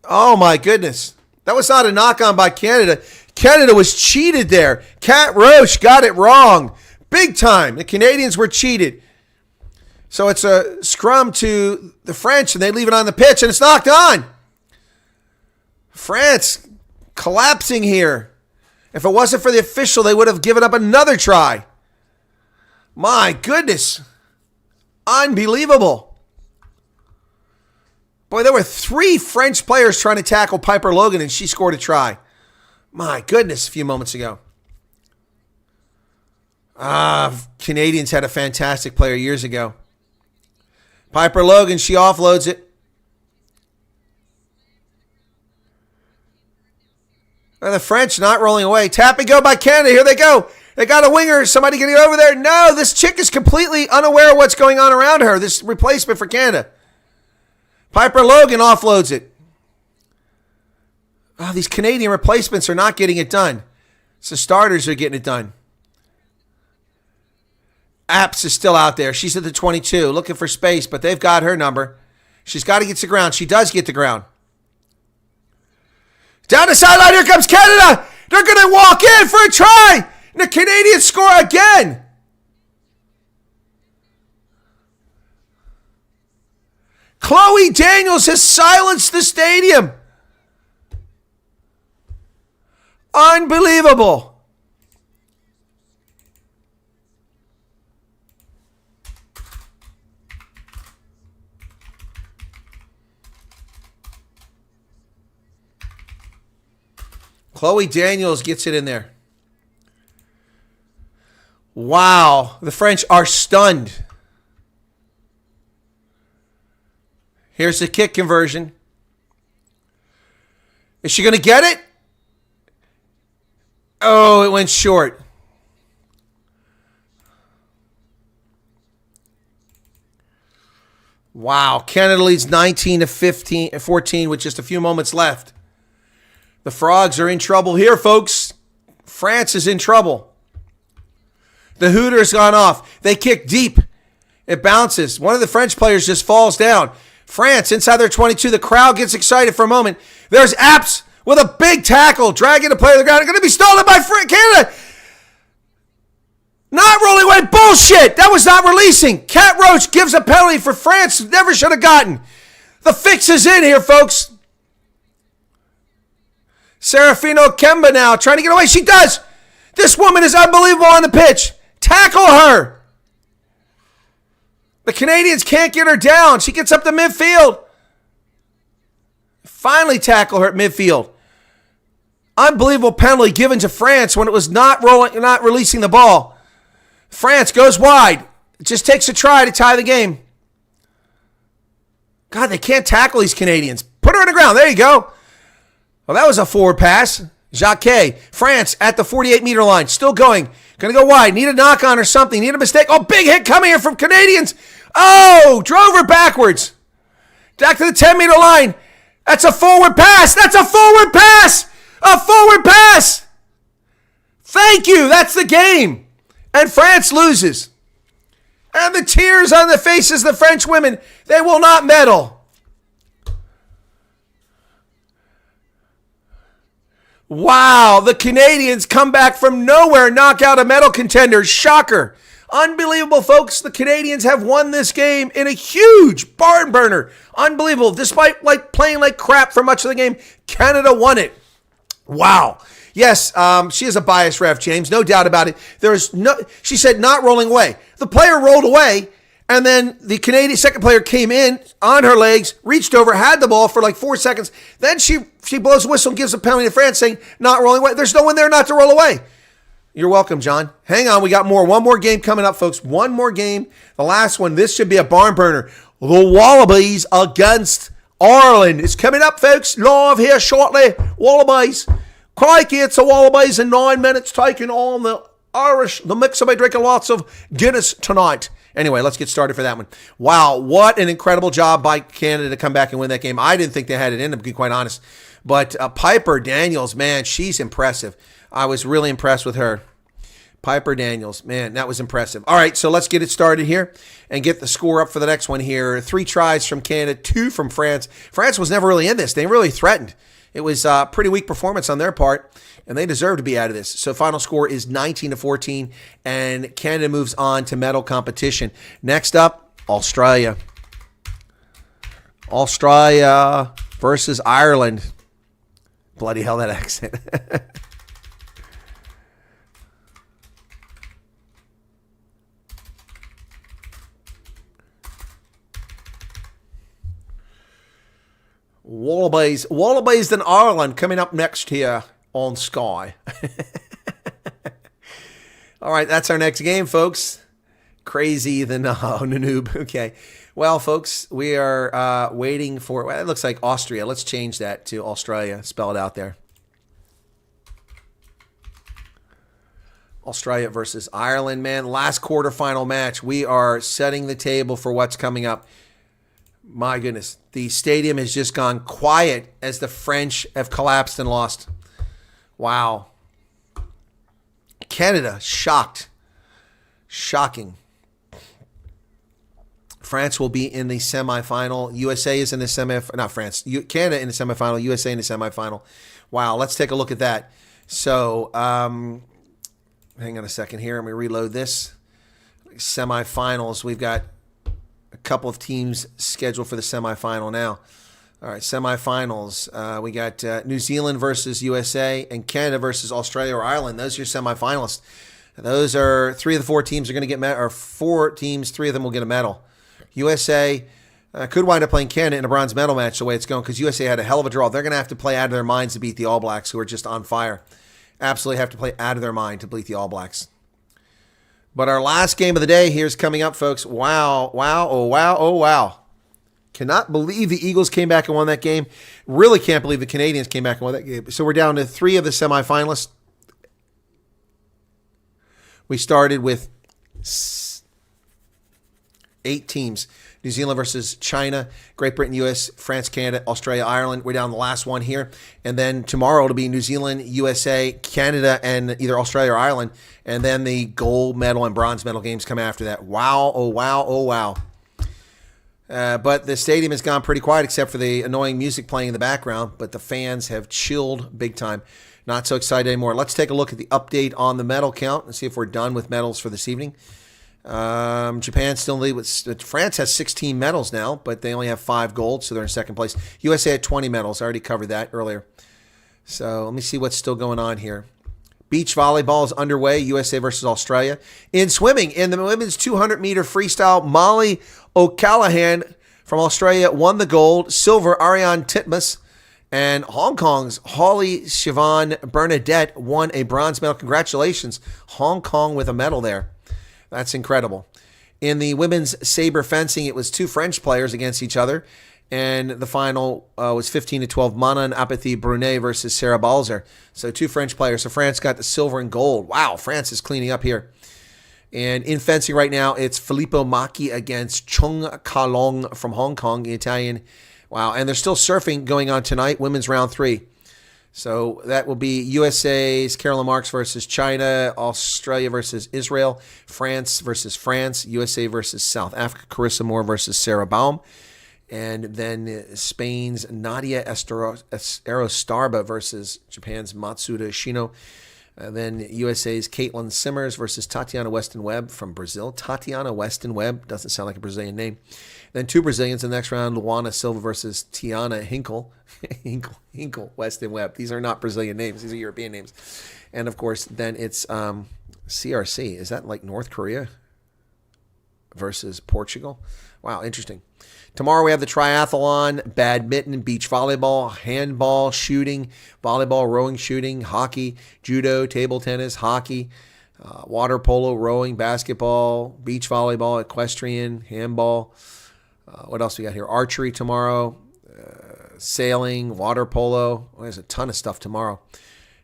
Oh, my goodness. That was not a knock-on by Canada. Canada was cheated there. Cat Roche got it wrong. Big time. The Canadians were cheated. So it's a scrum to the French, and they leave it on the pitch, and it's knocked on. France collapsing here. If it wasn't for the official, they would have given up another try. My goodness. Unbelievable. Boy, there were 3 French players trying to tackle Piper Logan, and she scored a try. My goodness, a few moments ago. Canadians had a fantastic player years ago. Piper Logan, she offloads it. And the French not rolling away. Tap and go by Canada. Here they go. They got a winger. Somebody getting over there? No, this chick is completely unaware of what's going on around her. This replacement for Canada. Piper Logan offloads it. Oh, these Canadian replacements are not getting it done. So starters are getting it done. Apps is still out there. She's at the 22, looking for space, but they've got her number. She's got to get to the ground. She does get to the ground. Down the sideline, here comes Canada. They're going to walk in for a try. And the Canadians score again. Chloe Daniels has silenced the stadium. Unbelievable. Chloe Daniels gets it in there. Wow. The French are stunned. Here's the kick conversion. Is she going to get it? Oh, it went short. Wow. Canada leads 19-14 with just a few moments left. The Frogs are in trouble here, folks. France is in trouble. The Hooter's gone off. They kick deep. It bounces. One of the French players just falls down. France inside their 22. The crowd gets excited for a moment. There's Apps with a big tackle, dragging the player to the ground. It's going to be stolen by Canada. Not rolling away. Bullshit. That was not releasing. Cat Roach gives a penalty for France. Never should have gotten. The fix is in here, folks. Serafino Kemba now trying to get away. She does. This woman is unbelievable on the pitch. Tackle her. The Canadians can't get her down. She gets up to midfield. Finally tackle her at midfield. Unbelievable penalty given to France when it was not releasing the ball. France goes wide. It just takes a try to tie the game. God, they can't tackle these Canadians. Put her on the ground. There you go. Well, that was a forward pass. Jacquet. France at the 48-meter line. Still going. Going to go wide. Need a knock on or something. Need a mistake. Oh, big hit coming here from Canadians. Oh, drove her backwards. Back to the 10-meter line. That's a forward pass. That's a forward pass. A forward pass. Thank you. That's the game. And France loses. And the tears on the faces of the French women. They will not medal. Wow, the Canadians come back from nowhere, knock out a medal contender. Shocker. Unbelievable, folks. The Canadians have won this game in a huge barn burner. Unbelievable. Despite playing like crap for much of the game, Canada won it. Wow. Yes, she is a biased ref, James. No doubt about it. She said not rolling away. The player rolled away, and then the Canadian second player came in on her legs, reached over, had the ball for like 4 seconds. Then she blows a whistle and gives a penalty to France saying not rolling away. There's no one there not to roll away. You're welcome, John. Hang on. We got more. One more game coming up, folks. One more game. The last one. This should be a barn burner. The Wallabies against Ireland. It's coming up, folks. Live here shortly. Wallabies. Crikey, it's the Wallabies in 9 minutes taking on the Irish. The mix will be drinking lots of Guinness tonight. Anyway, let's get started for that one. Wow, what an incredible job by Canada to come back and win that game. I didn't think they had it in, to be quite honest. But Piper Daniels, man, she's impressive. I was really impressed with her. Piper Daniels, man, that was impressive. All right, so let's get it started here and get the score up for the next one here. 3 tries from Canada, 2 from France. France was never really in this. They really threatened. It was a pretty weak performance on their part, and they deserve to be out of this. So final score is 19-14, and Canada moves on to medal competition. Next up, Australia. Australia versus Ireland. Bloody hell, that accent. Wallabies and Ireland coming up next here on Sky. All right, that's our next game, folks. Crazy the noob. Okay. Well, folks, we are waiting for, well, it looks like Austria. Let's change that to Australia. Spell it out there. Australia versus Ireland, man. Last quarterfinal match. We are setting the table for what's coming up. My goodness. The stadium has just gone quiet as the French have collapsed and lost. Wow. Canada, shocked. Shocking. France will be in the semifinal. USA is in the semifinal. Not France. Canada in the semifinal. USA in the semifinal. Wow. Let's take a look at that. So, hang on a second here. Let me reload this. Semifinals. We've got a couple of teams scheduled for the semifinal now. All right, semifinals. We got New Zealand versus USA and Canada versus Australia or Ireland. Those are your semifinalists. Those are 3 of the 4 teams are going to get or 4 teams. 3 of them will get a medal. USA could wind up playing Canada in a bronze medal match the way it's going because USA had a hell of a draw. They're going to have to play out of their minds to beat the All Blacks, who are just on fire. Absolutely have to play out of their mind to beat the All Blacks. But our last game of the day here is coming up, folks. Wow, wow, oh, wow, oh, wow. Cannot believe the Eagles came back and won that game. Really can't believe the Canadians came back and won that game. So we're down to 3 of the semifinalists. We started with 8 teams. New Zealand versus China, Great Britain, US, France, Canada, Australia, Ireland. We're down the last one here. And then tomorrow it'll be New Zealand, USA, Canada, and either Australia or Ireland. And then the gold medal and bronze medal games come after that. Wow, oh, wow, oh, wow. But the stadium has gone pretty quiet except for the annoying music playing in the background. But the fans have chilled big time. Not so excited anymore. Let's take a look at the update on the medal count and see if we're done with medals for this evening. Japan still lead with France has 16 medals now, but they only have 5 gold, so they're in second place. USA had 20 medals. I already covered that earlier. So let me see what's still going on here. Beach volleyball is underway, USA versus Australia. In swimming, in the women's 200-meter freestyle, Molly O'Callaghan from Australia won the gold. Silver, Ariane Titmus. And Hong Kong's Holly Siobhan Bernadette won a bronze medal. Congratulations, Hong Kong with a medal there. That's incredible. In the women's saber fencing, it was 2 French players against each other. And the final was 15-12, Manon Apathy Brunet versus Sarah Balzer. So 2 French players. So France got the silver and gold. Wow, France is cleaning up here. And in fencing right now, it's Filippo Maki against Chung Kalong from Hong Kong, the Italian. Wow, and there's still surfing going on tonight, women's round 3. So that will be USA's Carolyn Marks versus China, Australia versus Israel, France versus France, USA versus South Africa, Carissa Moore versus Sarah Baum, and then Spain's Nadia Aerostarba versus Japan's Matsuda Shino. Then USA's Caitlin Simmers versus Tatiana Weston Webb from Brazil. Tatiana Weston Webb doesn't sound like a Brazilian name. Then 2 Brazilians in the next round, Luana Silva versus Tiana Hinkle. Hinkle, Weston Webb. These are not Brazilian names. These are European names. And, of course, then it's CRC. Is that like North Korea versus Portugal? Wow, interesting. Tomorrow we have the triathlon, badminton, beach volleyball, handball, shooting, volleyball, rowing, shooting, hockey, judo, table tennis, hockey, water polo, rowing, basketball, beach volleyball, equestrian, handball. What else we got here? Archery tomorrow, sailing, water polo. Well, there's a ton of stuff tomorrow.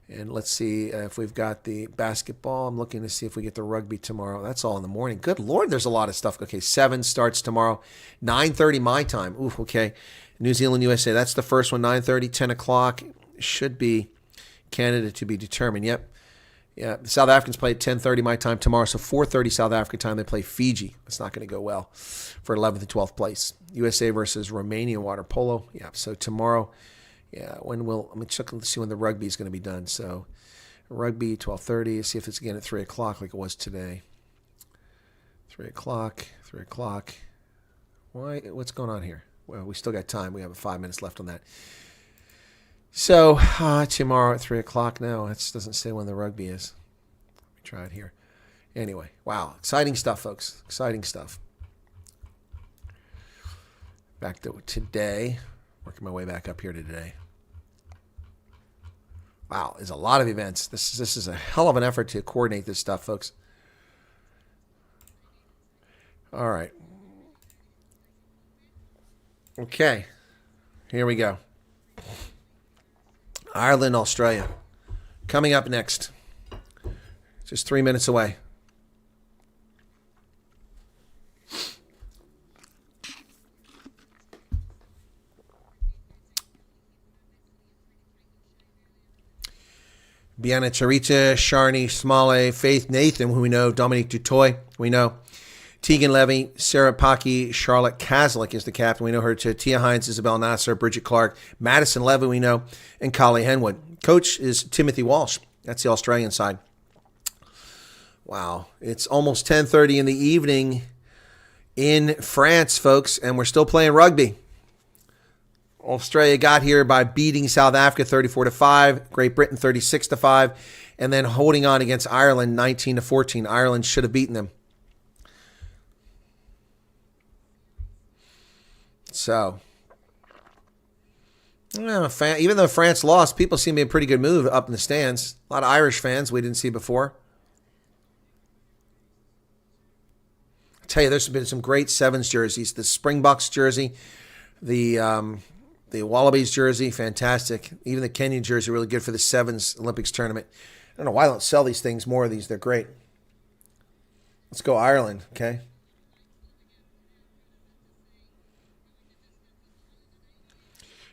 And let's see if we've got the basketball. I'm looking to see if we get the rugby tomorrow. That's all in the morning. Good Lord, there's a lot of stuff. Okay, 7 starts tomorrow. 9:30 my time. Ooh, okay. New Zealand, USA. That's the first one. 9:30, 10 o'clock. Should be Canada to be determined. Yep. Yeah, the South Africans play at 10:30 my time tomorrow. So 4:30 South Africa time, they play Fiji. It's not going to go well for 11th and 12th place. USA versus Romania water polo. Yeah, so tomorrow. Yeah, let me check and see when the rugby is going to be done. So rugby, 12:30. See if it's again at 3 o'clock like it was today. 3 o'clock. Why? What's going on here? Well, we still got time. We have 5 minutes left on that. So tomorrow at 3 o'clock now. It doesn't say when the rugby is. Let me try it here. Anyway, wow. Exciting stuff, folks. Exciting stuff. Back to today. Working my way back up here to today. Wow, there's a lot of events. This is a hell of an effort to coordinate this stuff, folks. All right. Okay. Here we go. Ireland, Australia. Coming up next. Just 3 minutes away. Bianca Charita, Sharni Smale, Faith Nathan, who we know, Dominique Dutoy, we know. Tegan Levy, Sarah Pocky, Charlotte Kaslik is the captain. We know her too. Tia Hines, Isabel Nasser, Bridget Clark, Madison Levy, we know, and Collie Henwood. Coach is Timothy Walsh. That's the Australian side. Wow. It's almost 10:30 in the evening in France, folks, and we're still playing rugby. Australia got here by beating South Africa 34-5, Great Britain 36-5, and then holding on against Ireland 19-14. Ireland should have beaten them. So, even though France lost, people seem to be a pretty good move up in the stands. A lot of Irish fans we didn't see before. I tell you, there's been some great Sevens jerseys. The Springboks jersey, the Wallabies jersey, fantastic. Even the Kenyan jersey, really good for the Sevens Olympics tournament. I don't know why I don't sell these things, more of these. They're great. Let's go Ireland, okay?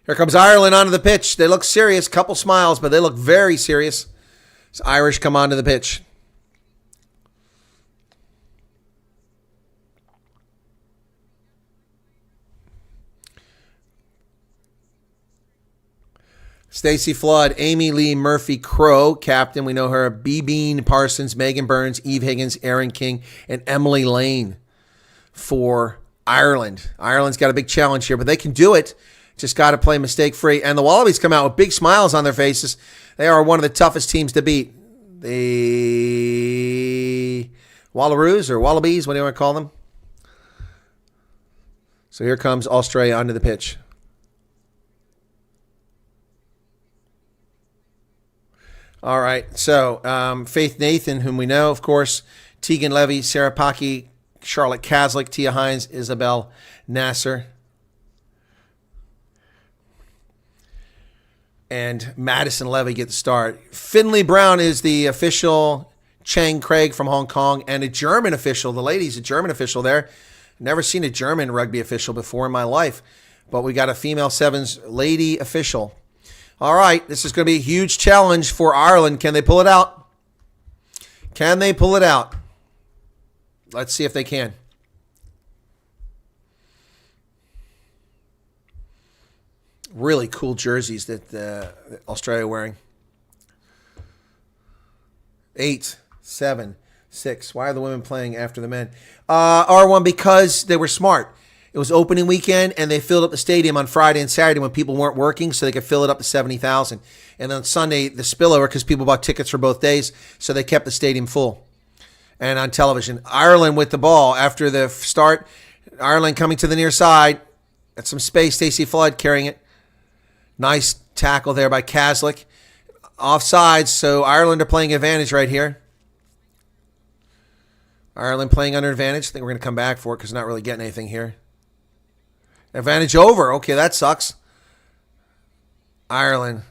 Here comes Ireland onto the pitch. They look serious. Couple smiles, but they look very serious. As Irish come onto the pitch. Stacey Flood, Amy Lee Murphy Crow, captain. We know her. B. Bean Parsons, Megan Burns, Eve Higgins, Erin King, and Emily Lane for Ireland. Ireland's got a big challenge here, but they can do it. Just got to play mistake-free. And the Wallabies come out with big smiles on their faces. They are one of the toughest teams to beat. The Wallaroos or Wallabies, what do you want to call them? So here comes Australia onto the pitch. All right, so Faith Nathan, whom we know, of course, Tegan Levy, Sarah Pocky, Charlotte Kaslik, Tia Hines, Isabel Nasser, and Madison Levy get the start. Finley Brown is the official, Chang Craig from Hong Kong, and a German official. The lady's a German official there. Never seen a German rugby official before in my life, but we got a female Sevens lady official. All right, this is going to be a huge challenge for Ireland. Can they pull it out? Can they pull it out? Let's see if they can. Really cool jerseys that Australia wearing. 8, 7, 6. Why are the women playing after the men? R1, because they were smart. It was opening weekend, and they filled up the stadium on Friday and Saturday when people weren't working, so they could fill it up to 70,000. And then Sunday, the spillover, because people bought tickets for both days, so they kept the stadium full. And on television, Ireland with the ball after the start. Ireland coming to the near side. At some space, Stacey Flood carrying it. Nice tackle there by Kaslik. Offsides, so Ireland are playing advantage right here. Ireland playing under advantage. I think we're going to come back for it because they're not really getting anything here. Advantage over. Okay, that sucks. Ireland.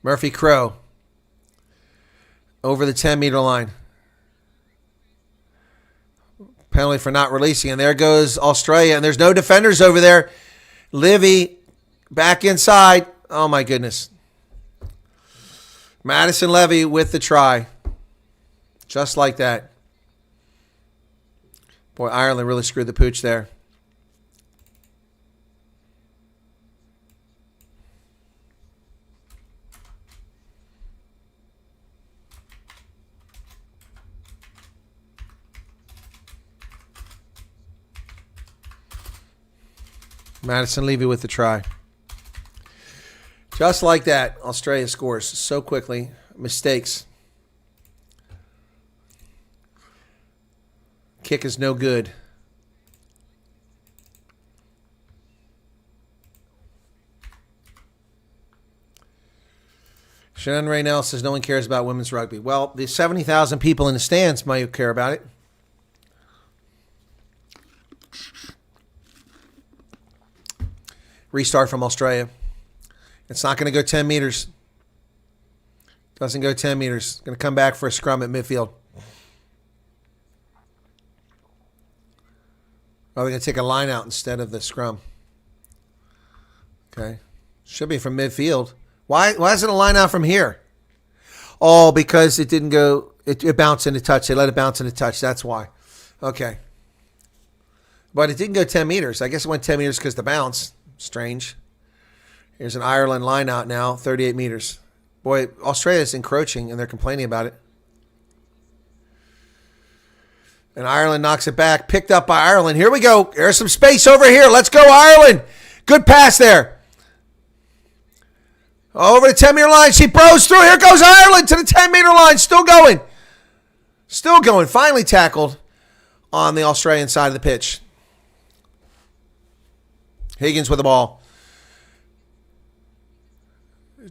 Murphy Crow. Over the 10-meter line. Penalty for not releasing. And there goes Australia. And there's no defenders over there. Livy back inside. Oh, my goodness. Madison Levy with the try. Just like that. Boy, Ireland really screwed the pooch there. Madison Levy with the try. Just like that, Australia scores so quickly. Mistakes. Kick is no good. Shannon Raynell says no one cares about women's rugby. Well, the 70,000 people in the stands might care about it. Restart from Australia. It's not going to go 10 meters. Doesn't go 10 meters. Going to come back for a scrum at midfield. Oh, they're going to take a line out instead of the scrum. Okay. Should be from midfield. Why isn't a line out from here? Oh, because it didn't go, it bounced into touch. They let it bounce into touch. That's why. Okay. But it didn't go 10 meters. I guess it went 10 meters because of the bounce. Strange. Here's an Ireland line out now, 38 meters. Boy, Australia's encroaching, and they're complaining about it. And Ireland knocks it back. Picked up by Ireland. Here we go. There's some space over here. Let's go, Ireland. Good pass there. Over the 10-meter line. She blows through. Here goes Ireland to the 10-meter line. Still going. Still going. Finally tackled on the Australian side of the pitch. Higgins with the ball.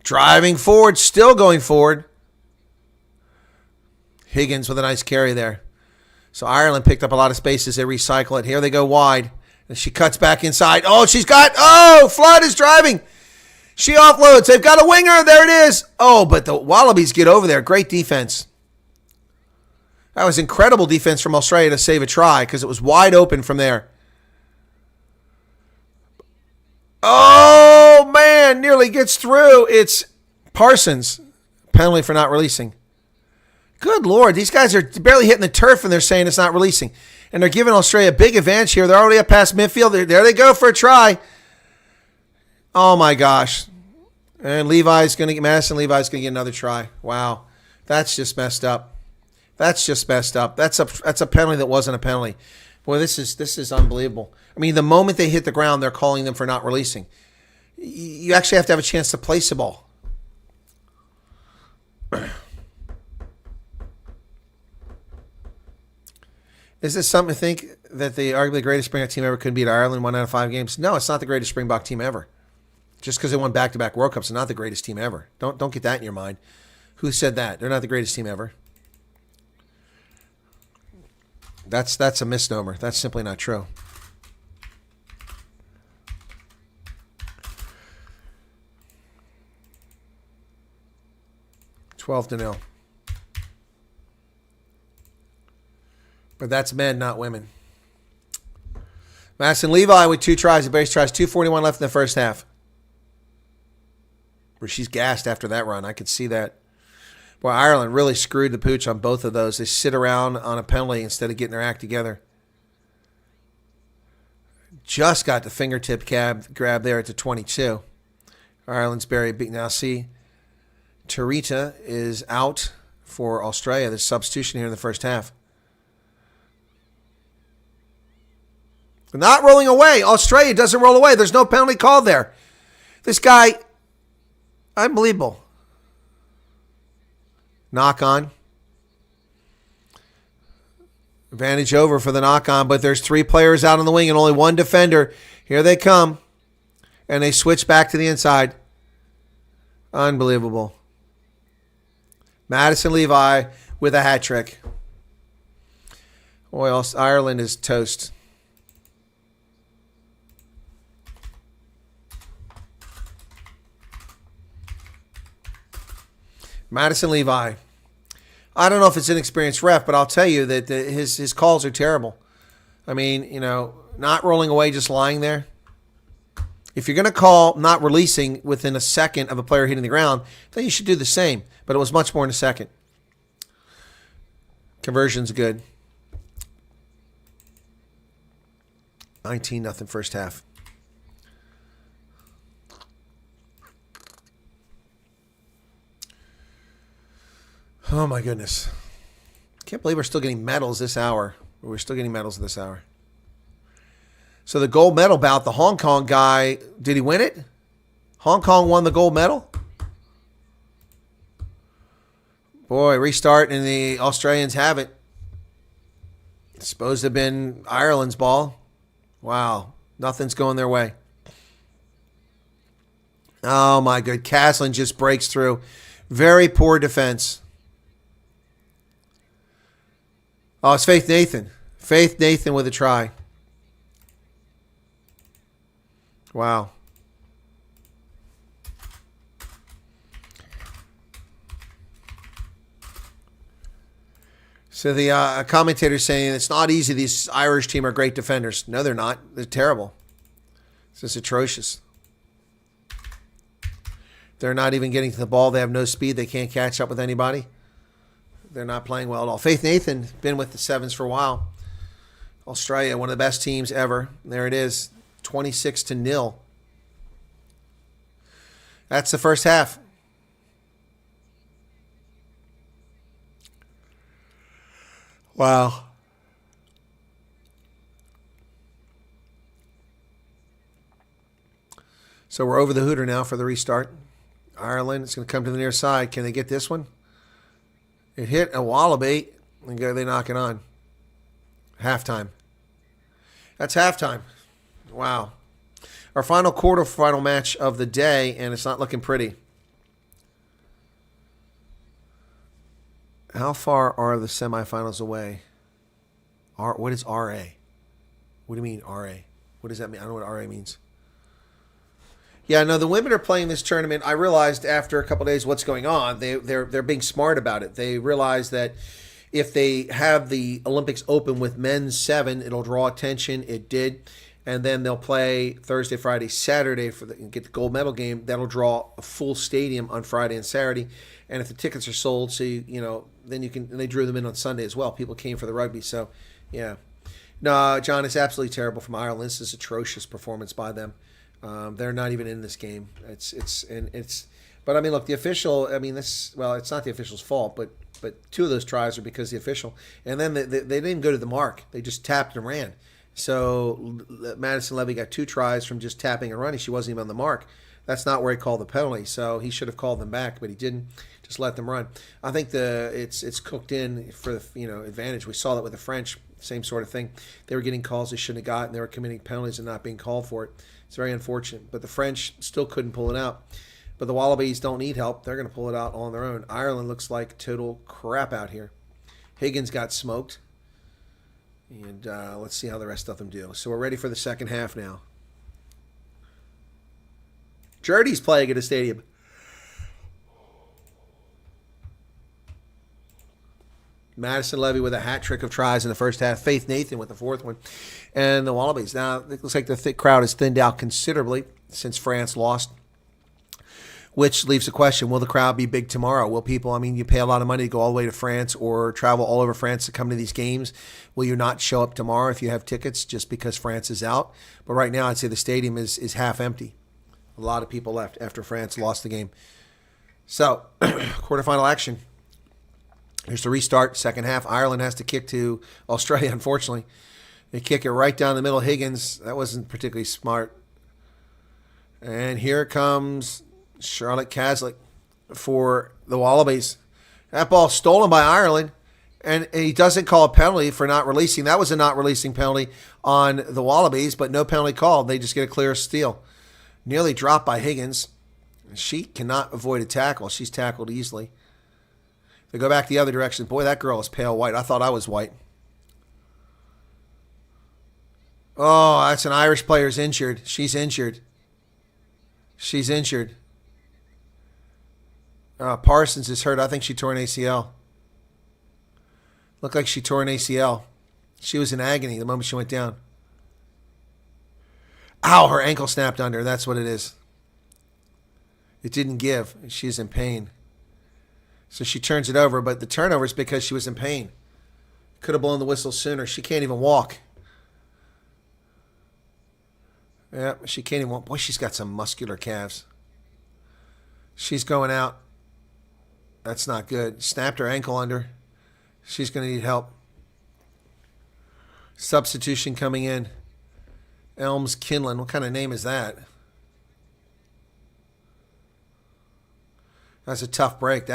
Driving forward. Still going forward. Higgins with a nice carry there. So Ireland picked up a lot of space as they recycle it. Here they go wide. And she cuts back inside. Oh, Flood is driving. She offloads. They've got a winger. There it is. Oh, but the Wallabies get over there. Great defense. That was incredible defense from Australia to save a try because it was wide open from there. Oh, man. Nearly gets through. It's Parsons. Penalty for not releasing. Good Lord. These guys are barely hitting the turf and they're saying it's not releasing. And they're giving Australia a big advantage here. They're already up past midfield. There they go for a try. Oh, my gosh. And Madison Levi's going to get another try. Wow. That's just messed up. That's a penalty that wasn't a penalty. Boy, this is unbelievable. I mean, the moment they hit the ground, they're calling them for not releasing. You actually have to have a chance to place the ball. Is this something to think that the arguably greatest Springbok team ever couldn't beat Ireland 1 out of 5 games? No, it's not the greatest Springbok team ever. Just because they won back-to-back World Cups, they're not the greatest team ever. Don't get that in your mind. Who said that? They're not the greatest team ever. That's a misnomer. That's simply not true. $12-0. But that's men, not women. Madison Levi with 2 tries. The base tries. 2:41 left in the first half. Where she's gassed after that run. I could see that. Boy, Ireland really screwed the pooch on both of those. They sit around on a penalty instead of getting their act together. Just got the fingertip grab there at the 22. Ireland's buried. Now see, Tarita is out for Australia. There's substitution here in the first half. Not rolling away. Australia doesn't roll away. There's no penalty called there. This guy, unbelievable. Knock on. Advantage over for the knock on, but there's 3 players out on the wing and only 1 defender. Here they come. And they switch back to the inside. Unbelievable. Madison Levi with a hat trick. Boy, Ireland is toast. Madison Levi. I don't know if it's an inexperienced ref, but I'll tell you that his calls are terrible. I mean, not rolling away, just lying there. If you're going to call not releasing within a second of a player hitting the ground, then you should do the same. But it was much more in a second. Conversion's good. 19-0 first half. Oh, my goodness. Can't believe we're still getting medals this hour. We're still getting medals this hour. So the gold medal bout, the Hong Kong guy, did he win it? Hong Kong won the gold medal? Boy, restart, and the Australians have it. It's supposed to have been Ireland's ball. Wow. Nothing's going their way. Oh, my God. Caslin just breaks through. Very poor defense. Oh, it's Faith Nathan. Faith Nathan with a try. Wow. So the commentator's saying it's not easy. These Irish team are great defenders. No, they're not. They're terrible. It's just atrocious. They're not even getting to the ball. They have no speed. They can't catch up with anybody. They're not playing well at all. Faith Nathan, been with the Sevens for a while. Australia, one of the best teams ever. There it is, 26-0. That's the first half. Wow. So we're over the hooter now for the restart. Ireland, it's going to come to the near side. Can they get this one? It hit a wallaby, and they knock it on. Halftime. That's halftime. Wow. Our final quarterfinal match of the day, and it's not looking pretty. How far are the semifinals away? What is RA? What do you mean RA? What does that mean? I don't know what RA means. Yeah, no, the women are playing this tournament. I realized after a couple of days what's going on. They're being smart about it. They realize that if they have the Olympics open with men's 7, it'll draw attention. It did. And then they'll play Thursday, Friday, Saturday get the gold medal game. That'll draw a full stadium on Friday and Saturday. And if the tickets are sold, so then you can. And they drew them in on Sunday as well. People came for the rugby. So, yeah. No, John, it's absolutely terrible from Ireland. This is atrocious performance by them. They're not even in this game. But I mean, look, the official. I mean, it's not the official's fault, but 2 of those tries are because the official. And then they didn't even go to the mark. They just tapped and ran. So Madison Levy got 2 tries from just tapping and running. She wasn't even on the mark. That's not where he called the penalty. So he should have called them back, but he didn't. Just let them run. I think it's cooked in for the advantage. We saw that with the French, same sort of thing. They were getting calls they shouldn't have gotten. They were committing penalties and not being called for it. It's very unfortunate. But the French still couldn't pull it out. But the Wallabies don't need help. They're going to pull it out on their own. Ireland looks like total crap out here. Higgins got smoked. And let's see how the rest of them do. So we're ready for the second half now. Jerdy's playing at a stadium. Madison Levy with a hat trick of tries in the first half. Faith Nathan with the 4th one. And the Wallabies. Now, it looks like the thick crowd has thinned out considerably since France lost. Which leaves the question, will the crowd be big tomorrow? Will people, you pay a lot of money to go all the way to France or travel all over France to come to these games. Will you not show up tomorrow if you have tickets just because France is out? But right now, I'd say the stadium is half empty. A lot of people left after France lost the game. So, quarterfinal action. Here's the restart, second half. Ireland has to kick to Australia, unfortunately. They kick it right down the middle. Higgins, that wasn't particularly smart. And here comes Charlotte Caslick for the Wallabies. That ball stolen by Ireland, and he doesn't call a penalty for not releasing. That was a not releasing penalty on the Wallabies, but no penalty called. They just get a clear steal. Nearly dropped by Higgins. She cannot avoid a tackle. She's tackled easily. They go back the other direction. Boy, that girl is pale white. I thought I was white. Oh, that's an Irish player's injured. She's injured. She's injured. Parsons is hurt. I think she tore an ACL. Looked like she tore an ACL. She was in agony the moment she went down. Ow, her ankle snapped under. That's what it is. It didn't give. She's in pain. So she turns it over, but the turnover is because she was in pain. Could have blown the whistle sooner. She can't even walk. Yeah, she can't even walk. Boy, she's got some muscular calves. She's going out. That's not good. Snapped her ankle under. She's going to need help. Substitution coming in. Elms Kinlan. What kind of name is that? That's a tough break.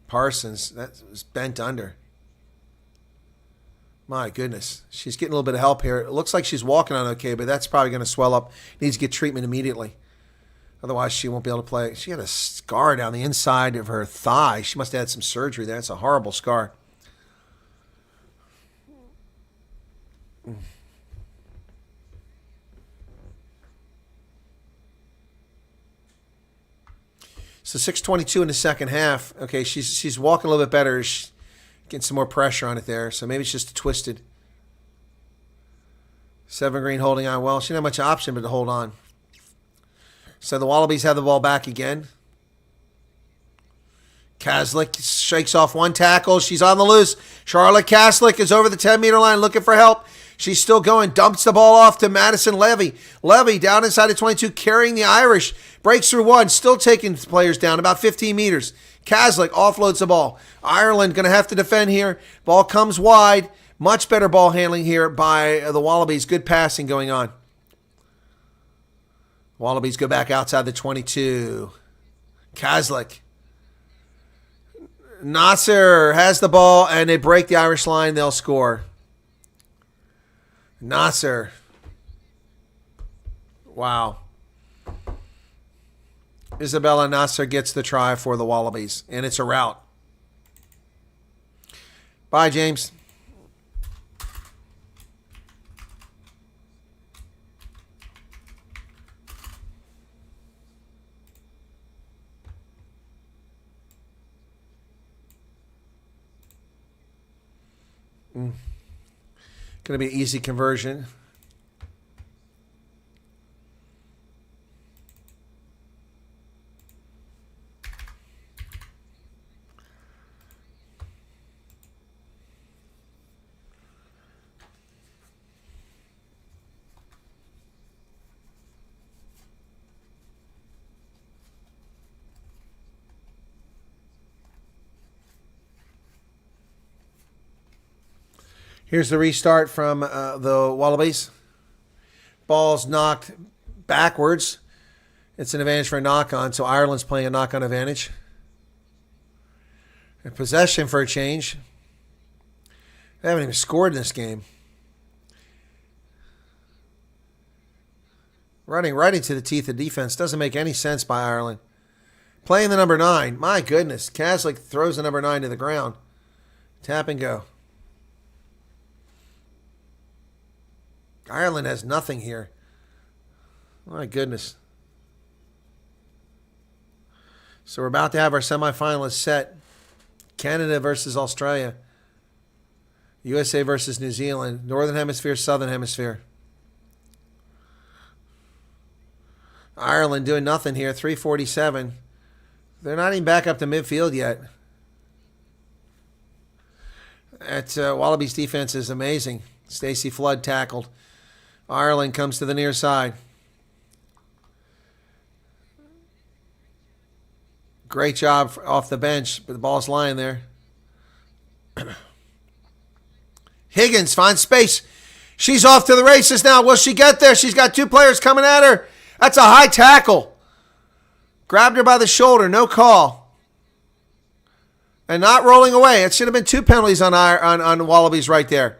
Parsons, that was bent under. My goodness. She's getting a little bit of help here. It looks like she's walking on okay, but that's probably going to swell up. Needs to get treatment immediately. Otherwise, she won't be able to play. She had a scar down the inside of her thigh. She must have had some surgery there. It's a horrible scar. So 6:22 in the second half. Okay, she's walking a little bit better. Getting some more pressure on it there, so maybe it's just twisted. 7 green holding on well. She didn't have much option but to hold on. So the Wallabies have the ball back again. Kaslik shakes off one tackle. She's on the loose. Charlotte Kaslik is over the 10-meter line looking for help. She's still going. Dumps the ball off to Madison Levy. Levy down inside the 22 carrying the Irish. Breaks through one. Still taking players down about 15 meters. Kaslik offloads the ball. Ireland going to have to defend here. Ball comes wide. Much better ball handling here by the Wallabies. Good passing going on. Wallabies go back outside the 22. Kaslik. Nasser has the ball, and they break the Irish line. They'll score. Nasser. Wow. Isabella Nasser gets the try for the Wallabies, and it's a rout. Bye, James. Going to be an easy conversion. Here's the restart from the Wallabies. Ball's knocked backwards. It's an advantage for a knock-on, so Ireland's playing a knock-on advantage. And possession for a change. They haven't even scored in this game. Running right into the teeth of defense. Doesn't make any sense by Ireland. Playing the number 9. My goodness. Kaslik throws the number 9 to the ground. Tap and go. Ireland has nothing here. My goodness. So we're about to have our semifinalists set. Canada versus Australia. USA versus New Zealand. Northern Hemisphere, Southern Hemisphere. Ireland doing nothing here. 3:47. They're not even back up to midfield yet. Wallabies defense is amazing. Stacey Flood tackled. Ireland comes to the near side. Great job off the bench, but the ball's lying there. Higgins finds space. She's off to the races now. Will she get there? She's got 2 players coming at her. That's a high tackle. Grabbed her by the shoulder. No call. And not rolling away. It should have been 2 penalties on Wallabies right there.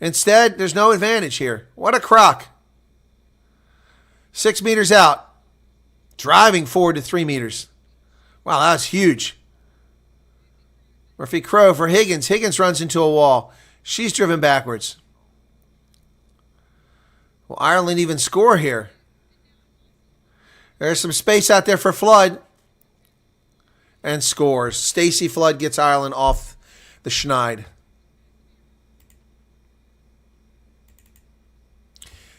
Instead, there's no advantage here. What a crock. 6 meters out. Driving forward to 3 meters. Wow, that was huge. Murphy Crowe for Higgins. Higgins runs into a wall. She's driven backwards. Will Ireland even score here? There's some space out there for Flood. And scores. Stacey Flood gets Ireland off the schneid.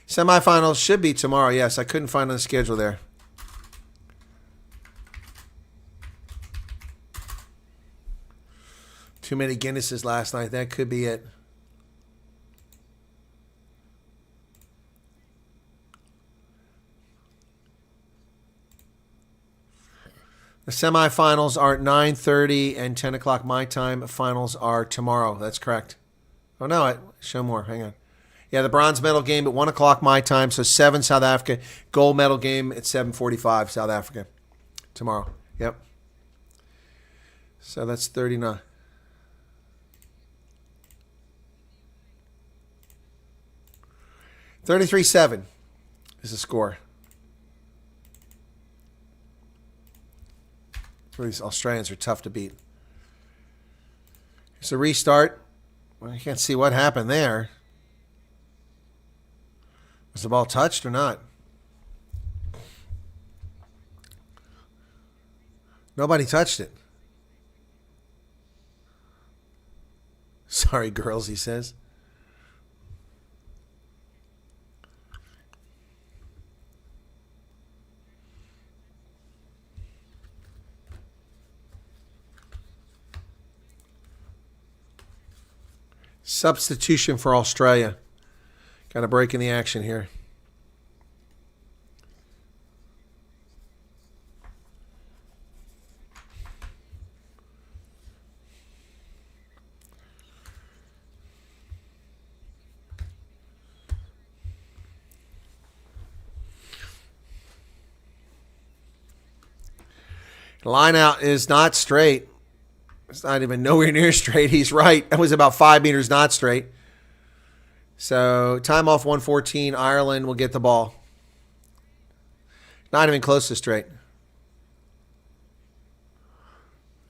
Semifinals should be tomorrow. Yes, I couldn't find on the schedule there. Too many Guinnesses last night. That could be it. The semifinals are at 9:30 and 10 o'clock my time. Finals are tomorrow. That's correct. Oh, no. Show more. Hang on. Yeah, the bronze medal game at 1 o'clock my time, so 7 South Africa. Gold medal game at 7:45 South Africa tomorrow. Yep. So that's 39. $33-7 is the score. These Australians are tough to beat. It's a restart. Well, I can't see what happened there. Was the ball touched or not? Nobody touched it. Sorry, girls, he says. Substitution for Australia. Got a break in the action here. Line out is not straight. It's not even nowhere near straight. He's right. That was about 5 meters not straight. So time off 114. Ireland will get the ball. Not even close to straight.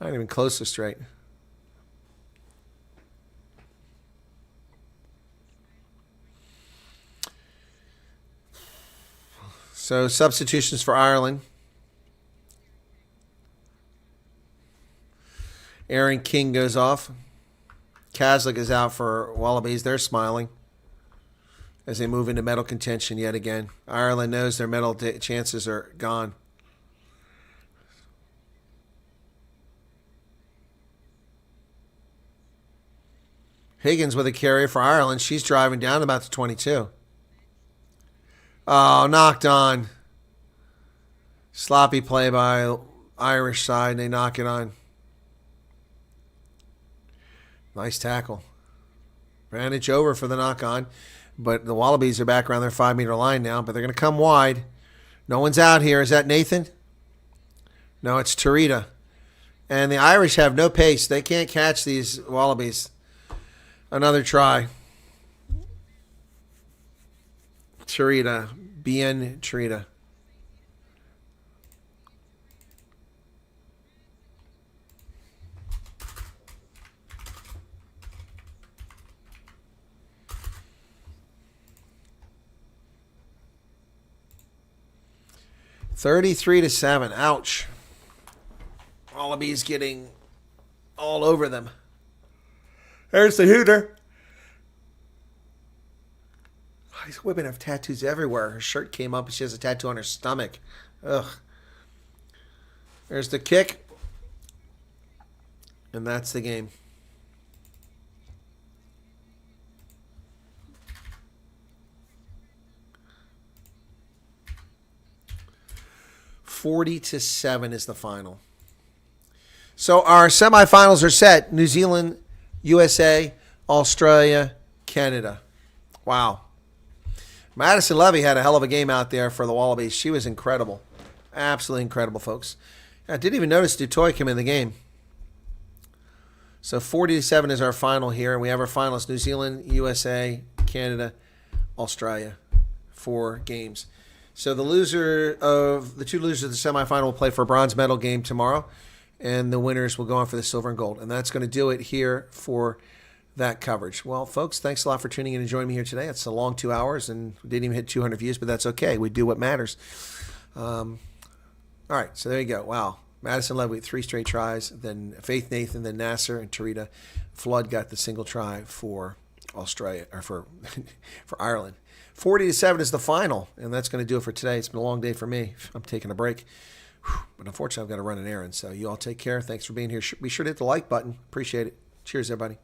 Not even close to straight. So substitutions for Ireland. Aaron King goes off. Kaslik is out for Wallabies. They're smiling as they move into medal contention yet again. Ireland knows their medal chances are gone. Higgins with a carry for Ireland. She's driving down about to 22. Oh, knocked on. Sloppy play by Irish side, and they knock it on. Nice tackle. Advantage over for the knock-on. But the Wallabies are back around their 5-meter line now, but they're going to come wide. No one's out here. Is that Nathan? No, it's Tarita. And the Irish have no pace. They can't catch these Wallabies. Another try. Tarita. Bien Tarita. $33-7. Ouch. Wallabies getting all over them. There's the Hooter. These women have tattoos everywhere. Her shirt came up and she has a tattoo on her stomach. Ugh. There's the kick. And that's the game. $40-7 is the final. So our semifinals are set. New Zealand, USA, Australia, Canada. Wow. Madison Levy had a hell of a game out there for the Wallabies. She was incredible. Absolutely incredible, folks. I didn't even notice Dutoy came in the game. So 40-7 is our final here. We have our finals: New Zealand, USA, Canada, Australia. 4 games. So the two losers of the semifinal will play for a bronze medal game tomorrow, and the winners will go on for the silver and gold. And that's going to do it here for that coverage. Well, folks, thanks a lot for tuning in and joining me here today. It's a long 2 hours, and we didn't even hit 200 views, but that's okay. We do what matters. All right, so there you go. Wow. Madison Levy with 3 straight tries, then Faith Nathan, then Nasser, and Tarita. Flood got the single try for Australia, or for Ireland. 40-7 is the final, and that's going to do it for today. It's been a long day for me. I'm taking a break. But unfortunately, I've got to run an errand. So you all take care. Thanks for being here. Be sure to hit the like button. Appreciate it. Cheers, everybody.